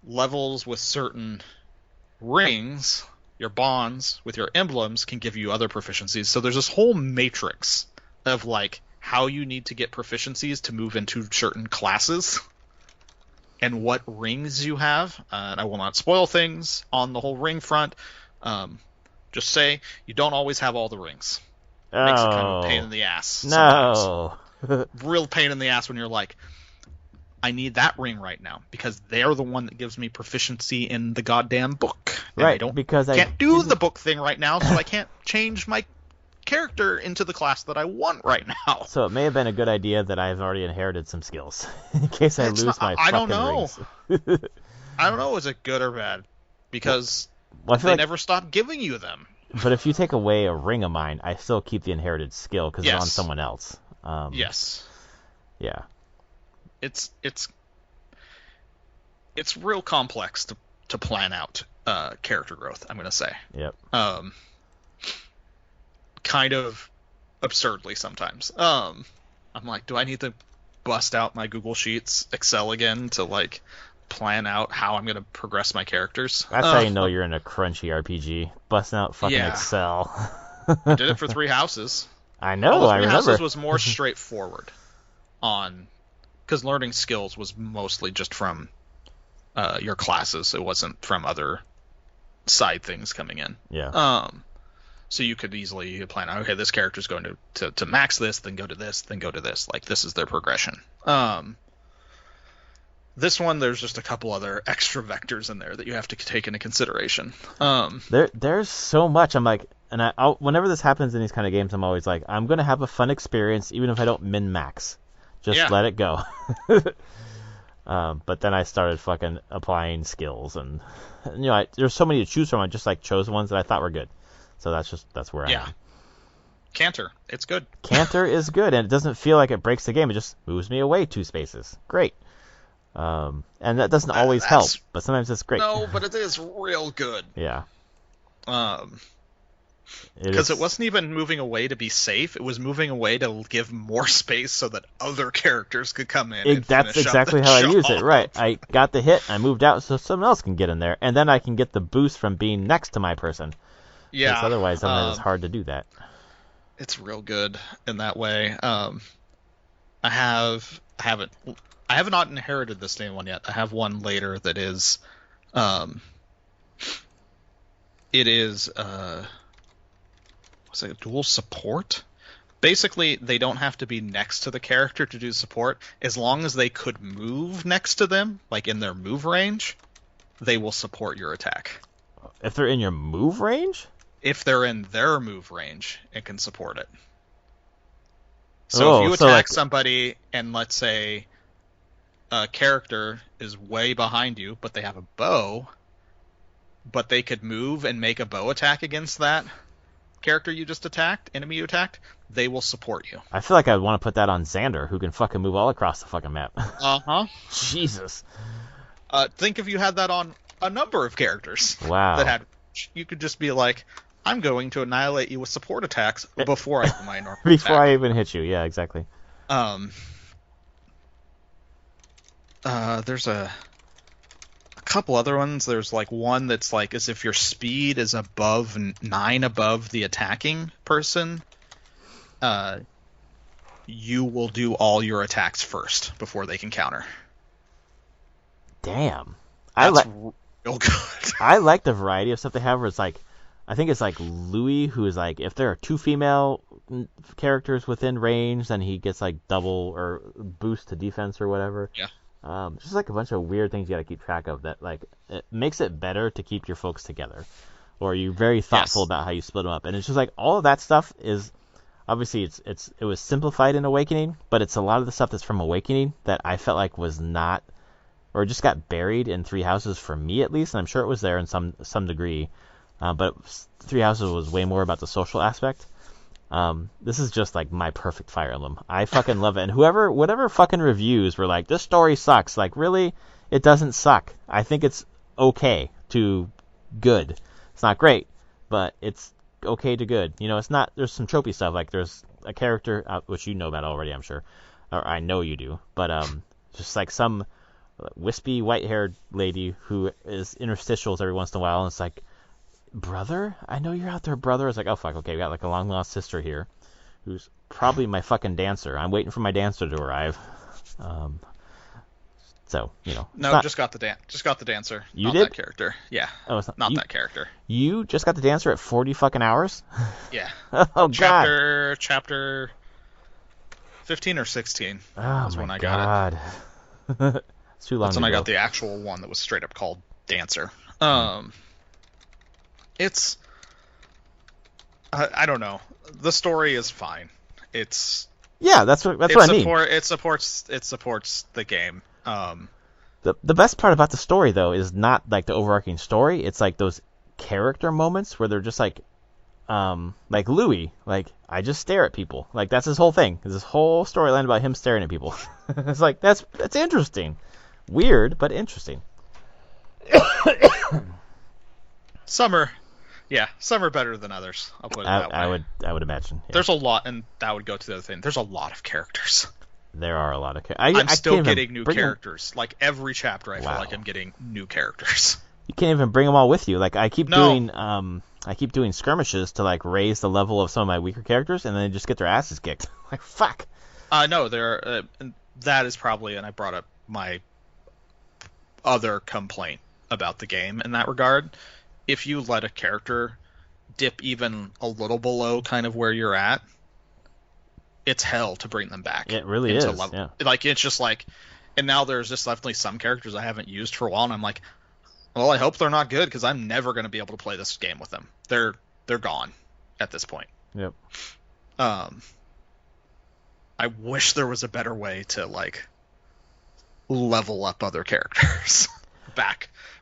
levels with certain rings. Your bonds with your emblems can give you other proficiencies. So there's this whole matrix of like how you need to get proficiencies to move into certain classes. And what rings you have. I will not spoil things on the whole ring front. Just say you don't always have all the rings. It makes it kind of a pain in the ass. No. Real pain in the ass when you're like, I need that ring right now because they're the one that gives me proficiency in the goddamn book. And right, I can't do the book thing right now, so I can't change my character into the class that I want right now. So it may have been a good idea that I've already inherited some skills in case I lose my fucking don't know. rings. I don't know, is it good or bad? Because they never stop giving you them. But if you take away a ring of mine, I still keep the inherited skill because it's on someone else. Yes. Yeah. It's real complex to plan out character growth, I'm going to say. Yep. Kind of absurdly sometimes. I'm like, do I need to bust out my Google Sheets, Excel again to like plan out how I'm going to progress my characters? That's how you know you're in a crunchy RPG. Busting out fucking Excel. I did it for 3 houses. I know, I remember. 3 houses was more straightforward because learning skills was mostly just from your classes. It wasn't from other side things coming in. Yeah. So you could easily plan out, okay, this character's going to max this, then go to this, then go to this. Like, this is their progression. This one, there's just a couple other extra vectors in there that you have to take into consideration. There's so much. I'm like, and whenever this happens in these kind of games, I'm always like, I'm going to have a fun experience, even if I don't min-max. Just let it go. But then I started fucking applying skills, and there's so many to choose from. I just like chose ones that I thought were good. So that's where I am. Canter, it's good. Canter is good, and it doesn't feel like it breaks the game. It just moves me away 2 spaces. Great. And that doesn't always help, but sometimes it's great. No, but it is real good. Yeah. Because it wasn't even moving away to be safe. It was moving away to give more space so that other characters could come in. That's exactly how I use it. Right. I got the hit, I moved out so someone else can get in there, and then I can get the boost from being next to my person. Yeah. Because otherwise, sometimes it's hard to do that. It's real good in that way. I have not inherited this same one yet. I have one later that is, it is, what's it, dual support? Basically, they don't have to be next to the character to do support. As long as they could move next to them, like in their move range, they will support your attack. If they're in your move range? if they're in their move range, it can support it. So if you so attack like, somebody and let's say a character is way behind you, but they have a bow, but they could move and make a bow attack against that character you just attacked, enemy you attacked, they will support you. I feel like I want to put that on Xander, who can fucking move all across the fucking map. Uh-huh. Jesus. Think if you had that on a number of characters. Wow. That had, you could just be like, I'm going to annihilate you with support attacks before I do my normal Before attack. I even hit you, yeah, exactly. There's a couple other ones. There's like one that's like as if your speed is above 9 above the attacking person, you will do all your attacks first before they can counter. Damn. That's real good. I like the variety of stuff they have where it's like, I think it's like Louis, who is like, if there are 2 female characters within range, then he gets like double or boost to defense or whatever. Yeah. Just like a bunch of weird things you got to keep track of that like it makes it better to keep your folks together, or you're very thoughtful about how you split them up. And it's just like all of that stuff is obviously it was simplified in Awakening, but it's a lot of the stuff that's from Awakening that I felt like was not, or just got buried in Three Houses for me at least, and I'm sure it was there in some degree. But Three Houses was way more about the social aspect. This is just like my perfect Fire Emblem. I fucking love it. And whatever fucking reviews were like, this story sucks. Like, really? It doesn't suck. I think it's okay to good. It's not great, but it's okay to good. You know, it's not, there's some tropey stuff. Like, there's a character, which you know about already, I'm sure. Or I know you do. But, just like some wispy, white-haired lady who is interstitials every once in a while, and it's like, brother? I know you're out there, brother. It's like, oh, fuck, okay, we got like a long-lost sister here who's probably my fucking dancer. I'm waiting for my dancer to arrive. So, you know. No, just got the dancer. You not did? that character. Yeah. Oh, it's not that character. You just got the dancer at 40 fucking hours? Yeah. Oh, God. Chapter 15 or 16 oh, was my when I God. got it. It's too long That's when ago. I got the actual one that was straight up called Dancer. It's... I don't know. The story is fine. It's... Yeah, that's what I mean. It supports the game. The best part about the story, though, is not like the overarching story. It's like those character moments where they're just like Louis, like, I just stare at people. Like, that's his whole thing. This whole storyline about him staring at people. It's like, that's interesting. Weird, but interesting. Some are better than others. I'll put it that way. I would imagine. Yeah. There's a lot, and that would go to the other thing. There's a lot of characters. There are a lot of characters. I'm still getting new characters. Like, every chapter, I feel like I'm getting new characters. You can't even bring them all with you. Like, I keep doing skirmishes to like raise the level of some of my weaker characters, and then they just get their asses kicked. Like, fuck. No, that is probably, and I brought up my other complaint about the game in that regard. If you let a character dip even a little below kind of where you're at, it's hell to bring them back. It really is. Yeah. Like, it's just like, and now there's just definitely some characters I haven't used for a while, and I'm like, well, I hope they're not good, because I'm never going to be able to play this game with them. They're gone at this point. Yep. I wish there was a better way to like level up other characters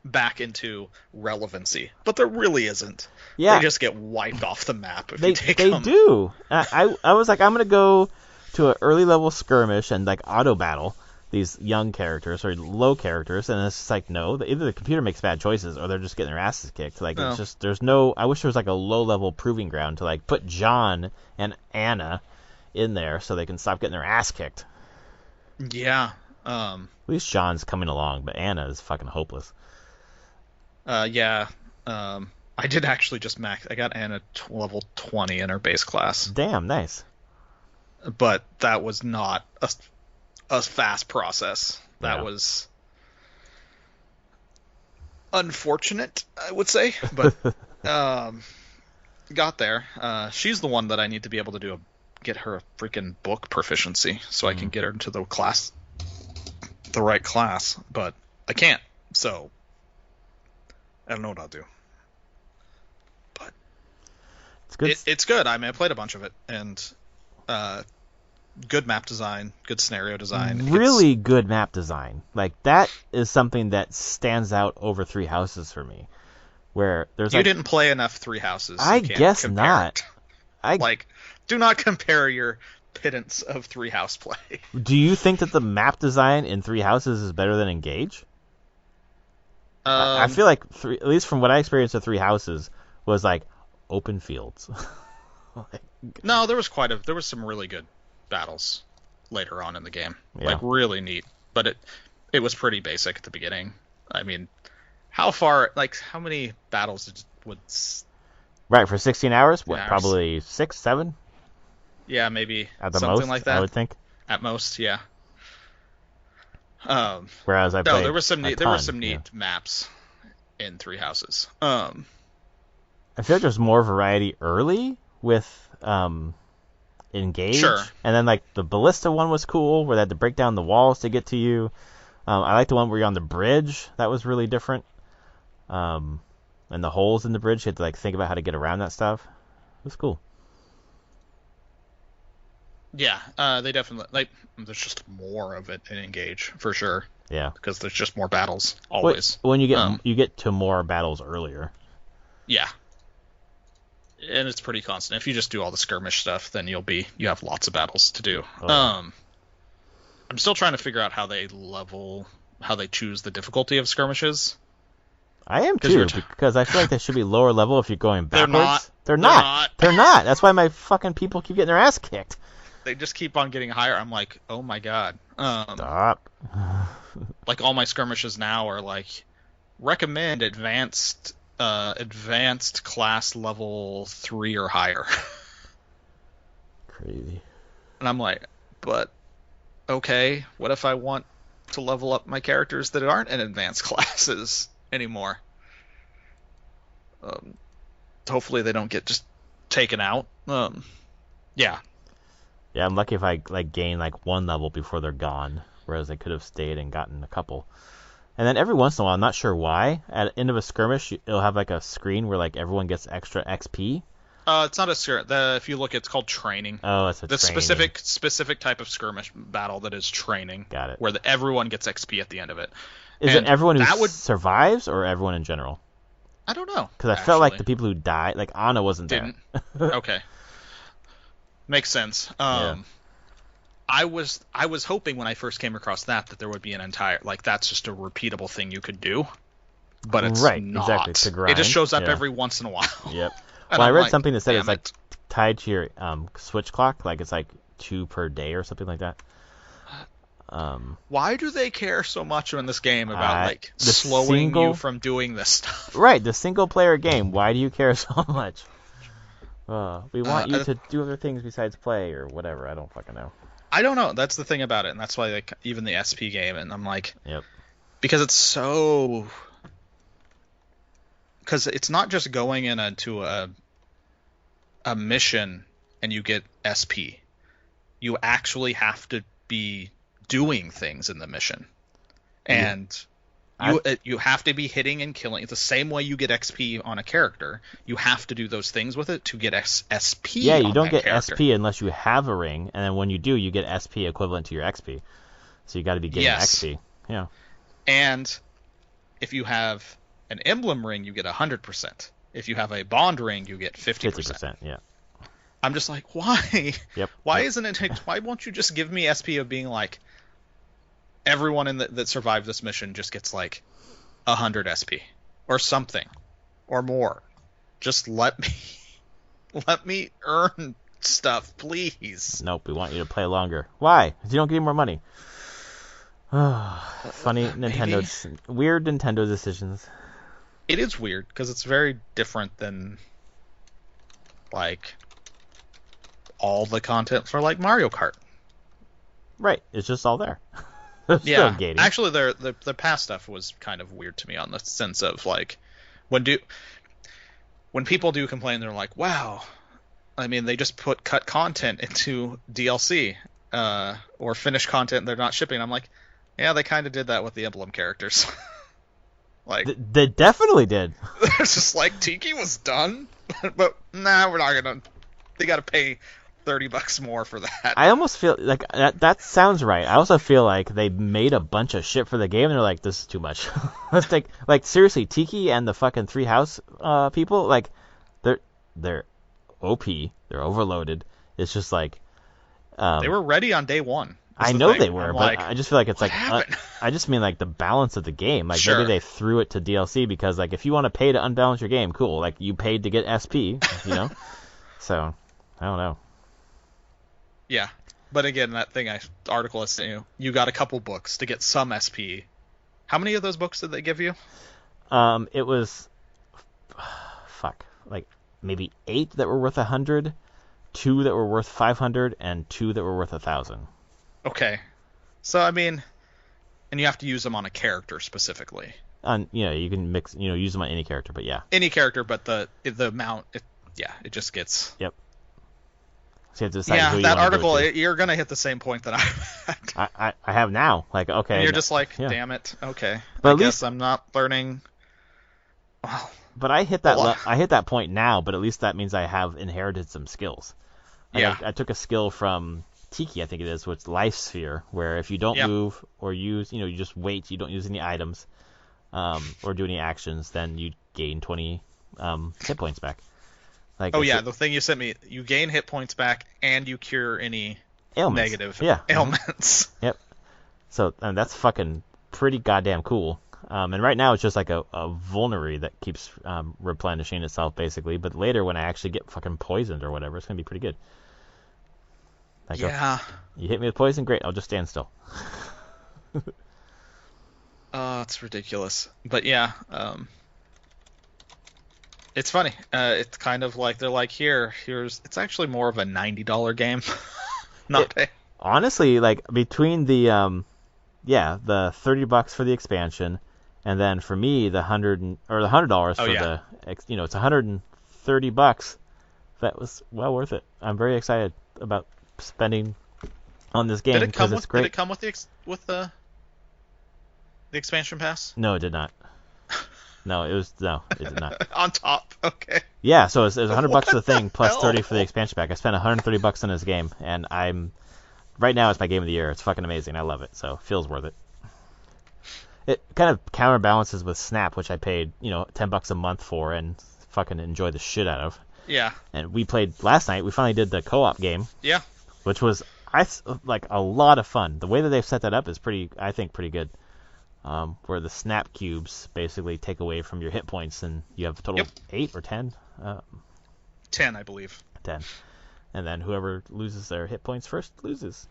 back into relevancy, but there really isn't. Yeah. They just get wiped off the map if you take them. They do. I was like, I'm gonna go to an early level skirmish and like auto battle these young characters or low characters, and it's just like, no, either the computer makes bad choices or they're just getting their asses kicked. Like, no. It's just, there's no, I wish there was like a low level proving ground to like put John and Anna in there so they can stop getting their ass kicked. Yeah. At least John's coming along, but Anna is fucking hopeless. Yeah. I did actually just max. I got Anna level 20 in her base class. Damn, nice. But that was not a fast process. That was unfortunate, I would say. But got there. She's the one that I need to be able to get her a freaking book proficiency so I can get her into the right class. But I can't, so I don't know what I'll do. But It's good. It's good. I mean, I played a bunch of it, and good map design, good scenario design. Really good map design. Like, that is something that stands out over Three Houses for me. Where there's You didn't play enough Three Houses. I You can't guess compare not. it. Do not compare your pittance of Three House play. Do you think that the map design in Three Houses is better than Engage? I feel like, at least from what I experienced with Three Houses, was like open fields. No, there was some really good battles later on in the game. Yeah. Like, really neat. But it was pretty basic at the beginning. I mean, how many battles would... Right, for 16 hours? What, hours. Probably 6, 7? Yeah, maybe At the something most, like that. I would think. At most, yeah. Whereas I played there were some neat yeah. maps in Three Houses. I feel like there's more variety early with Engage. Sure. And then, like, the Ballista one was cool, where they had to break down the walls to get to you. I like the one where you're on the bridge. That was really different. And the holes in the bridge, you had to, like, think about how to get around that stuff. It was cool. Yeah, they definitely... there's just more of it in Engage, for sure. Yeah. Because there's just more battles, always. When you get to more battles earlier. Yeah. And it's pretty constant. If you just do all the skirmish stuff, then you have lots of battles to do. Oh. I'm still trying to figure out how they choose the difficulty of skirmishes. I am too, because I feel like they should be lower level if you're going backwards. They're not. They're not. That's why my fucking people keep getting their ass kicked. They just keep on getting higher. I'm like, oh my god. Stop. Like, all my skirmishes now are like, recommend advanced class level 3 or higher. Crazy. And I'm like, but okay, what if I want to level up my characters that aren't in advanced classes anymore? Hopefully they don't get just taken out. Yeah. Yeah, I'm lucky if I gain one level before they're gone, whereas they could have stayed and gotten a couple. And then every once in a while, I'm not sure why, at the end of a skirmish, it'll have a screen where everyone gets extra XP. It's not a skirmish. If you look, it's called training. Oh, it's a training. Specific type of skirmish battle that is training. Got it. Where everyone gets XP at the end of it. Is it everyone who survives or everyone in general? I don't know. Because I felt like the people who died, Anna wasn't there. Okay. Makes sense. Yeah. I was hoping when I first came across that there would be an entire that's just a repeatable thing you could do, but it's right, not. Exactly. To grind. It just shows up every once in a while. Yep. Well, I read something that said it's tied to your switch clock, it's 2 per day or something like that. Why do they care so much in this game about slowing you from doing this stuff? Right, the single player game. Why do you care so much? We want you to do other things besides play or whatever. I don't fucking know. I don't know. That's the thing about it, and that's why even the SP game, and I'm like, yep, because it's so, because it's not just going into a mission and you get SP. You actually have to be doing things in the mission, and you have to be hitting and killing. It's the same way you get XP on a character. You have to do those things with it to get SP. Yeah, you don't get character. SP unless you have a ring, and then when you do, you get SP equivalent to your XP. So you got to be getting XP. Yeah. And if you have an emblem ring, you get 100%. If you have a bond ring, you get 50%. 50%, yeah. I'm just like, why? Yep. Isn't it? Why won't you just give me SP of being everyone that survived this mission just gets 100 SP or something or more? Just let me earn stuff, please. Nope, we want you to play longer. Why? Because you don't get any more money. Funny weird Nintendo decisions. It is weird because it's very different than all the content for Mario Kart. Right, it's just all there. Yeah, actually, the past stuff was kind of weird to me on the sense of when people do complain, they're like, "Wow, I mean, they just cut content into DLC or finished content they're not shipping." I'm like, yeah, they kind of did that with the Emblem characters. They definitely did. It's just Tiki was done. but nah, we're not gonna. They gotta pay $30 more for that. I almost feel like that sounds right. I also feel like they made a bunch of shit for the game, and they're like, this is too much. Let's take, like, seriously, Tiki and the fucking Three House people, like, they're OP, they're overloaded. It's just like They were ready on day one. I know they were, I'm but like, I just feel like it's what like happened? I just mean like the balance of the game. Like Sure. maybe they threw it to DLC because like if you want to pay to unbalance your game, cool. Like you paid to get SP, you know. So I don't know. Yeah, but again, that article I sent you, you got a couple books to get some SP. How many of those books did they give you? It was like maybe 8 that were worth 100, 2 that were worth 500, and 2 that were worth 1,000. Okay, so I mean, and you have to use them on a character specifically. You can mix, use them on any character, but yeah. Any character, but the amount, it just gets. Yep. So you have to decide who you that want article, to go to. you're gonna hit the same point that I'm at. I have now. Like, okay. And you're just like, yeah. damn it. Okay. But I at guess least, I'm not learning. Well, but I hit that point now, but at least that means I have inherited some skills. Like yeah. I took a skill from Tiki, I think it is, which Life Sphere, where if you don't move or use, you just wait, you don't use any items, or do any actions, then you gain 20 hit points back. Like, the thing you sent me, you gain hit points back and you cure any ailments. negative Mm-hmm. ailments. Yep. So that's fucking pretty goddamn cool. And right now it's just like a vulnerary that keeps replenishing itself basically. But later when I actually get fucking poisoned or whatever, it's gonna be pretty good. Like, yeah. You hit me with poison, great. I'll just stand still. Oh, it's ridiculous. But yeah, it's funny. It's kind of like they're like, here's. It's actually more of a $90 game. Honestly, like between the the $30 for the expansion, and then for me the $100 for the it's $130. That was well worth it. I'm very excited about spending on this game because it's great. Did it come with the expansion pass? No, it did not. It did not. On top, okay. Yeah, so it was $100 for the thing plus 30 for the expansion pack. I spent $130 on this game, and right now it's my game of the year. It's fucking amazing. I love it, so it feels worth it. It kind of counterbalances with Snap, which I paid $10 a month for and fucking enjoy the shit out of. Yeah. And we played last night. We finally did the co-op game. Yeah. Which was like a lot of fun. The way that they've set that up is pretty good. Where the snap cubes basically take away from your hit points, and you have a total of 8 or 10. 10, I believe. 10. And then whoever loses their hit points first loses.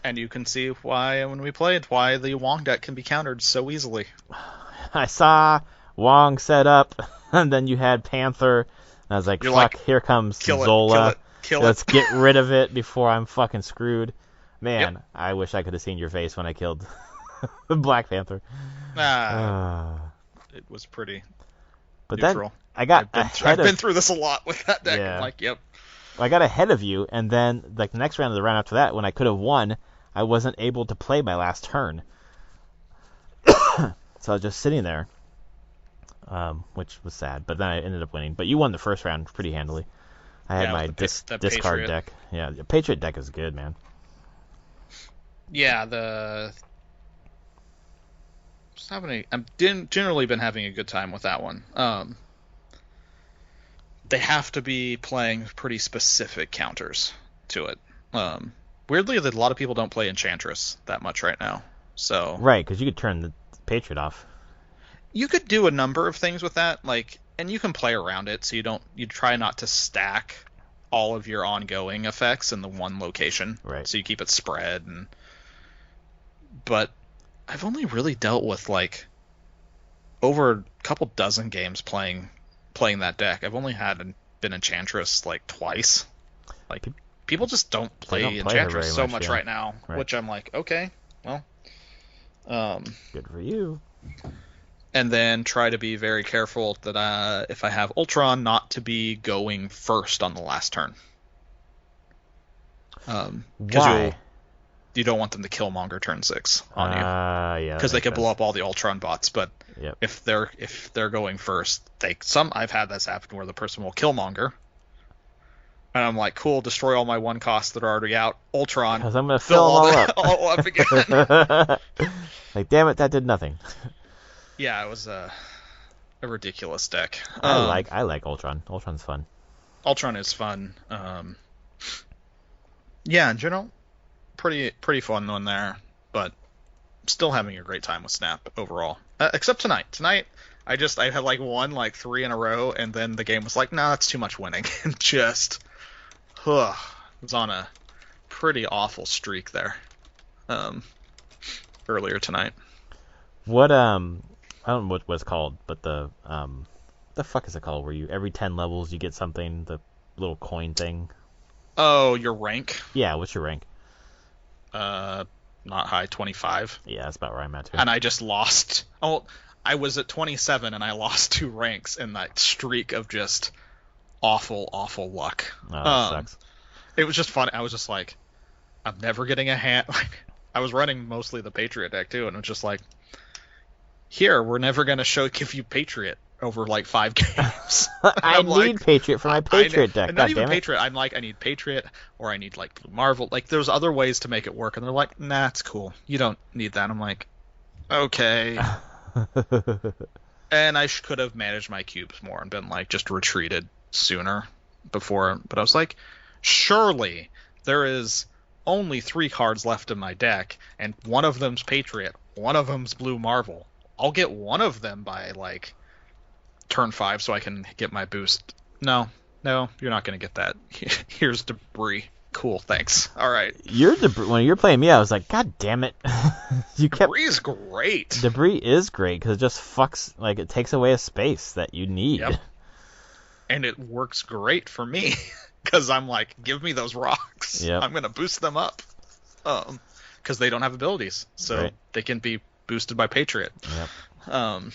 And you can see why, when we played, why the Wong deck can be countered so easily. I saw Wong set up, and then you had Panther, and I was like, here comes Zola. Kill Let's get rid of it before I'm fucking screwed. Man, I wish I could have seen your face when I killed Black Panther. It was pretty neutral. Then I've been through this a lot with that deck. Yeah. I'm like, yep. I got ahead of you, and then like the next round of the round after that, when I could have won, I wasn't able to play my last turn. So I was just sitting there, which was sad. But then I ended up winning. But you won the first round pretty handily. I had my discard Patriot deck. Yeah, the Patriot deck is good, man. Yeah, I've generally been having a good time with that one. They have to be playing pretty specific counters to it. Weirdly, a lot of people don't play Enchantress that much right now. So right, because you could turn the Patriot off. You could do a number of things with that, and you can play around it. So you try not to stack all of your ongoing effects in the one location. Right. So you keep it spread. But I've only really dealt with over a couple dozen games playing that deck. I've only been Enchantress twice. People just don't play Enchantress so much right now, which I'm like, okay, well, good for you. And then try to be very careful that if I have Ultron, not to be going first on the last turn. Why? you don't want them to Killmonger turn 6 on you. Yeah. Because they could blow up all the Ultron bots, but Yep. if they're going first, I've had this happen where the person will Killmonger, and I'm like, cool, destroy all my 1 costs that are already out. Ultron, Because I'm gonna fill them all up again. Like, damn it, that did nothing. Yeah, it was a ridiculous deck. I like Ultron. Ultron's fun. Ultron is fun. Yeah, in general, pretty fun one there, but still having a great time with Snap overall. Except tonight. Tonight, I had like won like 3 in a row, and then the game was like, nah, that's too much winning, and just was on a pretty awful streak there. Earlier tonight. What I don't know what it's called, but the fuck is it called? Where you every 10 levels you get something, the little coin thing. Oh, your rank? Yeah, what's your rank? Not high, 25. Yeah, that's about where I'm at too. And I just lost. Oh, I was at 27 and I lost 2 ranks in that streak of just awful luck. Oh, that sucks. It was just fun. I was just like, I'm never getting a hand. Like, I was running mostly the Patriot deck too, and it was just like, here, we're never gonna give you Patriot over like 5 games. I need Patriot for my Patriot deck. Not even Patriot. I'm like, I need Patriot, or I need like Blue Marvel. Like, there's other ways to make it work, and they're like, nah, it's cool. You don't need that. I'm like, okay. And I could have managed my cubes more and been like, just retreated sooner before. But I was like, surely there is only 3 cards left in my deck, and one of them's Patriot, one of them's Blue Marvel. I'll get one of them by like turn 5 so I can get my boost. No, you're not going to get that. Here's Debris. Cool, thanks. All right. When you're playing me, I was like, God damn it! Debris is great. Debris is great because it just fucks, like, it takes away a space that you need. Yep. And it works great for me because I'm like, give me those rocks. Yep. I'm going to boost them up. Because they don't have abilities, so right. They can be boosted by Patriot. Yep.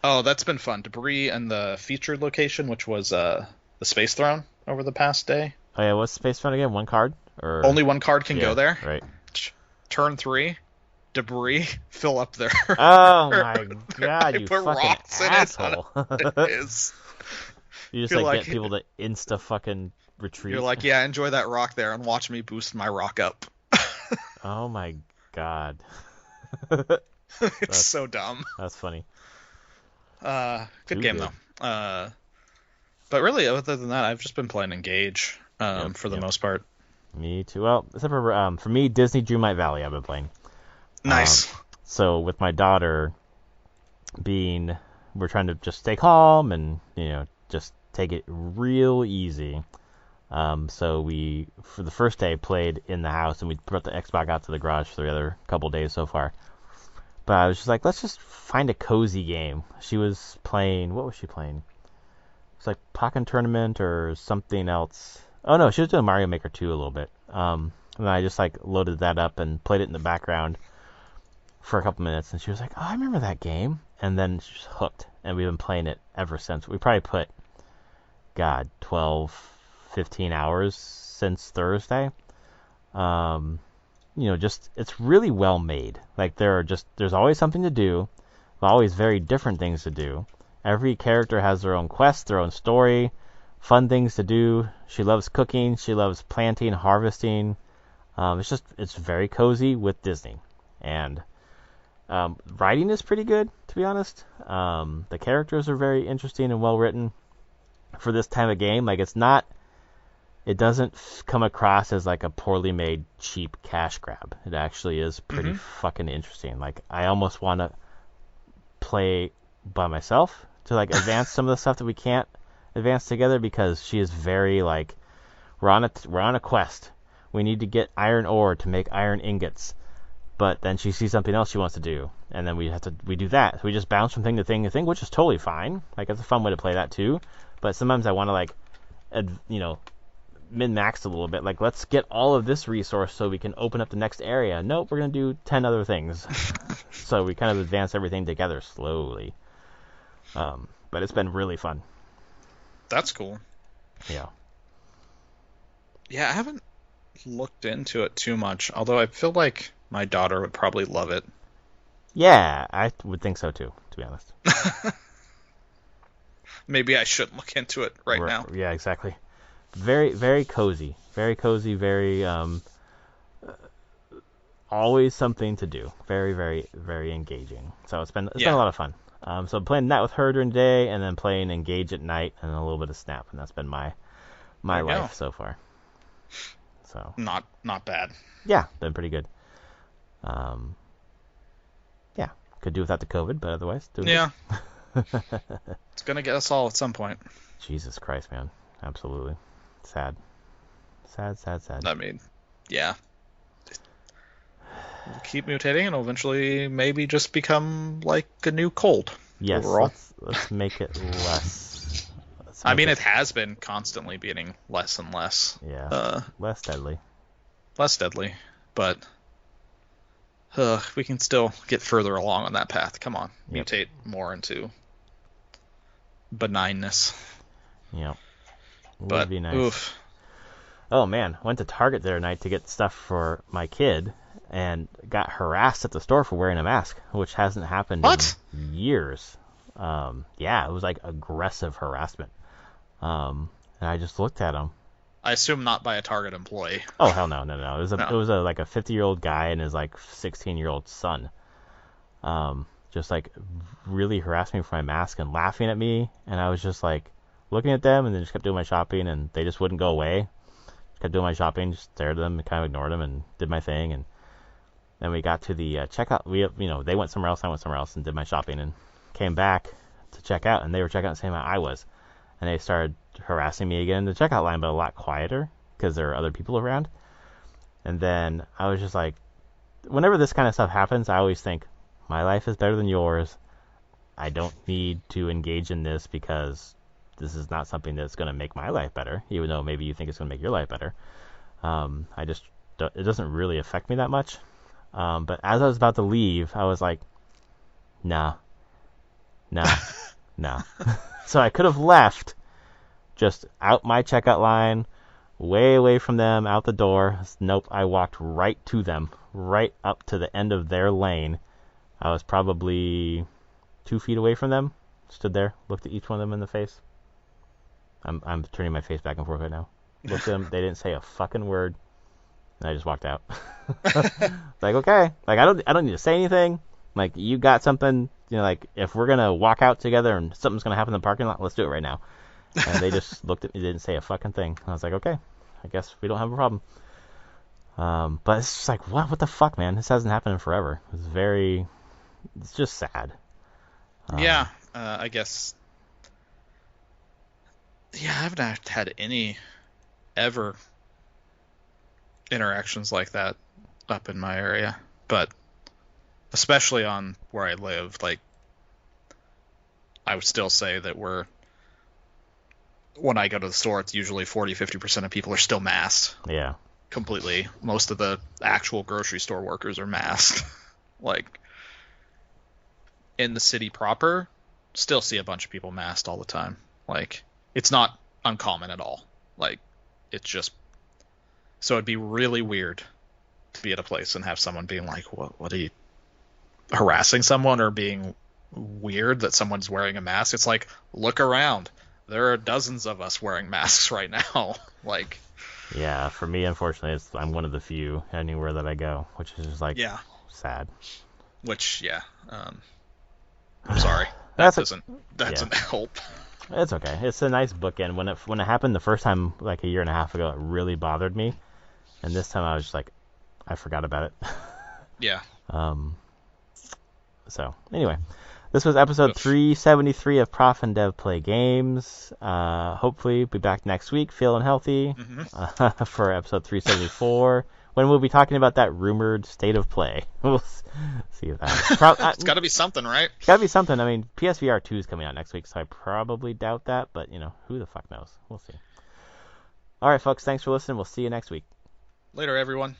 Oh, that's been fun. Debris and the featured location, which was the Space Throne over the past day. Oh yeah, what's Space Throne again? 1 card? Or only 1 card can go there. Right. Turn 3, Debris, fill up there. Oh my god, you put fucking rocks asshole. It is. You just like get people to insta fucking retreat. You're like, yeah, enjoy that rock there and watch me boost my rock up. Oh my god. It's so dumb. That's funny. Good game though. But really, other than that, I've just been playing Engage for the most part. Me too. Well, except for me, Disney Dreamlight Valley I've been playing. Nice. So with my daughter we're trying to just stay calm and, just take it real easy. So we, for the first day, played in the house, and we brought the Xbox out to the garage for the other couple days so far. But I was just like, let's just find a cozy game. She was playing, what was she playing? It's like Pokken Tournament or something else. Oh no, she was doing Mario Maker 2 a little bit. And then I just like loaded that up and played it in the background for a couple minutes, and she was like, oh, I remember that game. And then she's hooked, and we've been playing it ever since. We probably put, 12, 15 hours since Thursday. Just, it's really well made. Like, there's always something to do, always very different things to do. Every character has their own quest, their own story, fun things to do. She loves cooking, she loves planting, harvesting. It's very cozy with Disney. And writing is pretty good, to be honest. The characters are very interesting and well written for this time of game. Like, it doesn't come across as like a poorly made, cheap cash grab. It actually is pretty fucking interesting. Like, I almost want to play by myself to like advance some of the stuff that we can't advance together, because she is very like, we're on a quest. We need to get iron ore to make iron ingots. But then she sees something else she wants to do, and then we do that. So we just bounce from thing to thing to thing, which is totally fine. Like, it's a fun way to play that too. But sometimes I want to like, min-max a little bit. Like, let's get all of this resource so we can open up the next area. Nope, we're going to do 10 other things. So we kind of advance everything together slowly. But it's been really fun. That's cool. Yeah. Yeah, I haven't looked into it too much, although I feel like my daughter would probably love it. Yeah, I would think so too, to be honest. Maybe I shouldn't look into it right now. Yeah, exactly. Very, very cozy. Very cozy, very, always something to do. Very, very, very engaging. So it's been a lot of fun. So I'm playing that with her during the day, and then playing Engage at night, and a little bit of Snap, and that's been my life so far. So not bad. Yeah, been pretty good. Yeah, could do without the COVID, but otherwise doing good. It's gonna get us all at some point. Jesus Christ, man. Absolutely. Sad. Sad. I mean, yeah. We'll keep mutating and it'll eventually maybe just become like a new cold. Yes, overall. Let's make it less. I mean, it has been constantly getting less and less. Yeah. Less deadly. Less deadly, but we can still get further along on that path. Come on, mutate more into benignness. Yeah. Would be nice. Oof. Oh man, went to Target the other night to get stuff for my kid and got harassed at the store for wearing a mask, which hasn't happened in years. Yeah, it was like aggressive harassment. And I just looked at him. I assume not by a Target employee. Oh hell no. It was like a 50-year-old guy and his like 16-year-old son. Just like really harassed me for my mask and laughing at me, and I was just like looking at them and then just kept doing my shopping, and they just wouldn't go away. Just kept doing my shopping, just stared at them and kind of ignored them and did my thing, and then we got to the checkout. They went somewhere else, I went somewhere else and did my shopping and came back to check out, and they were checking out the same time I was. And they started harassing me again in the checkout line, but a lot quieter because there are other people around. And then I was just like, whenever this kind of stuff happens, I always think, my life is better than yours. I don't need to engage in this because this is not something that's going to make my life better, even though maybe you think it's going to make your life better. It doesn't really affect me that much. But as I was about to leave, I was like, nah. So I could have left just out my checkout line, way away from them, out the door. Nope, I walked right to them, right up to the end of their lane. I was probably 2 feet away from them, stood there, looked at each one of them in the face. I'm turning my face back and forth right now. Looked at them, they didn't say a fucking word, and I just walked out. Like, okay, like I don't need to say anything. Like, you got something, like, if we're going to walk out together and something's going to happen in the parking lot, let's do it right now. And they just looked at me, didn't say a fucking thing. I was like, okay, I guess we don't have a problem. But it's just like, what the fuck, man? This hasn't happened in forever. It's just sad. I guess. Yeah, I haven't had any ever interactions like that up in my area, but especially on where I live, like, I would still say that when I go to the store, it's usually 40-50% of people are still masked. Yeah. Completely. Most of the actual grocery store workers are masked. Like, in the city proper, still see a bunch of people masked all the time. Like, it's not uncommon at all. Like, it's just... So it'd be really weird to be at a place and have someone being like, what are you... harassing someone or being weird that someone's wearing a mask. It's like, look around. There are dozens of us wearing masks right now. Like, yeah, for me, unfortunately, I'm one of the few anywhere that I go, which is just like, sad. Which, I'm sorry. That doesn't help. It's okay. It's a nice bookend. When it happened the first time, like a year and a half ago, it really bothered me, and this time I was just like, I forgot about it. Yeah. So, anyway, this was episode 373 of Prof and Dev Play Games. Hopefully, be back next week, feeling healthy, for episode 374, when we'll be talking about that rumored state of play. We'll see if that... It's got to be something, right? It's got to be something. I mean, PSVR 2 is coming out next week, so I probably doubt that, but, who the fuck knows? We'll see. All right, folks, thanks for listening. We'll see you next week. Later, everyone.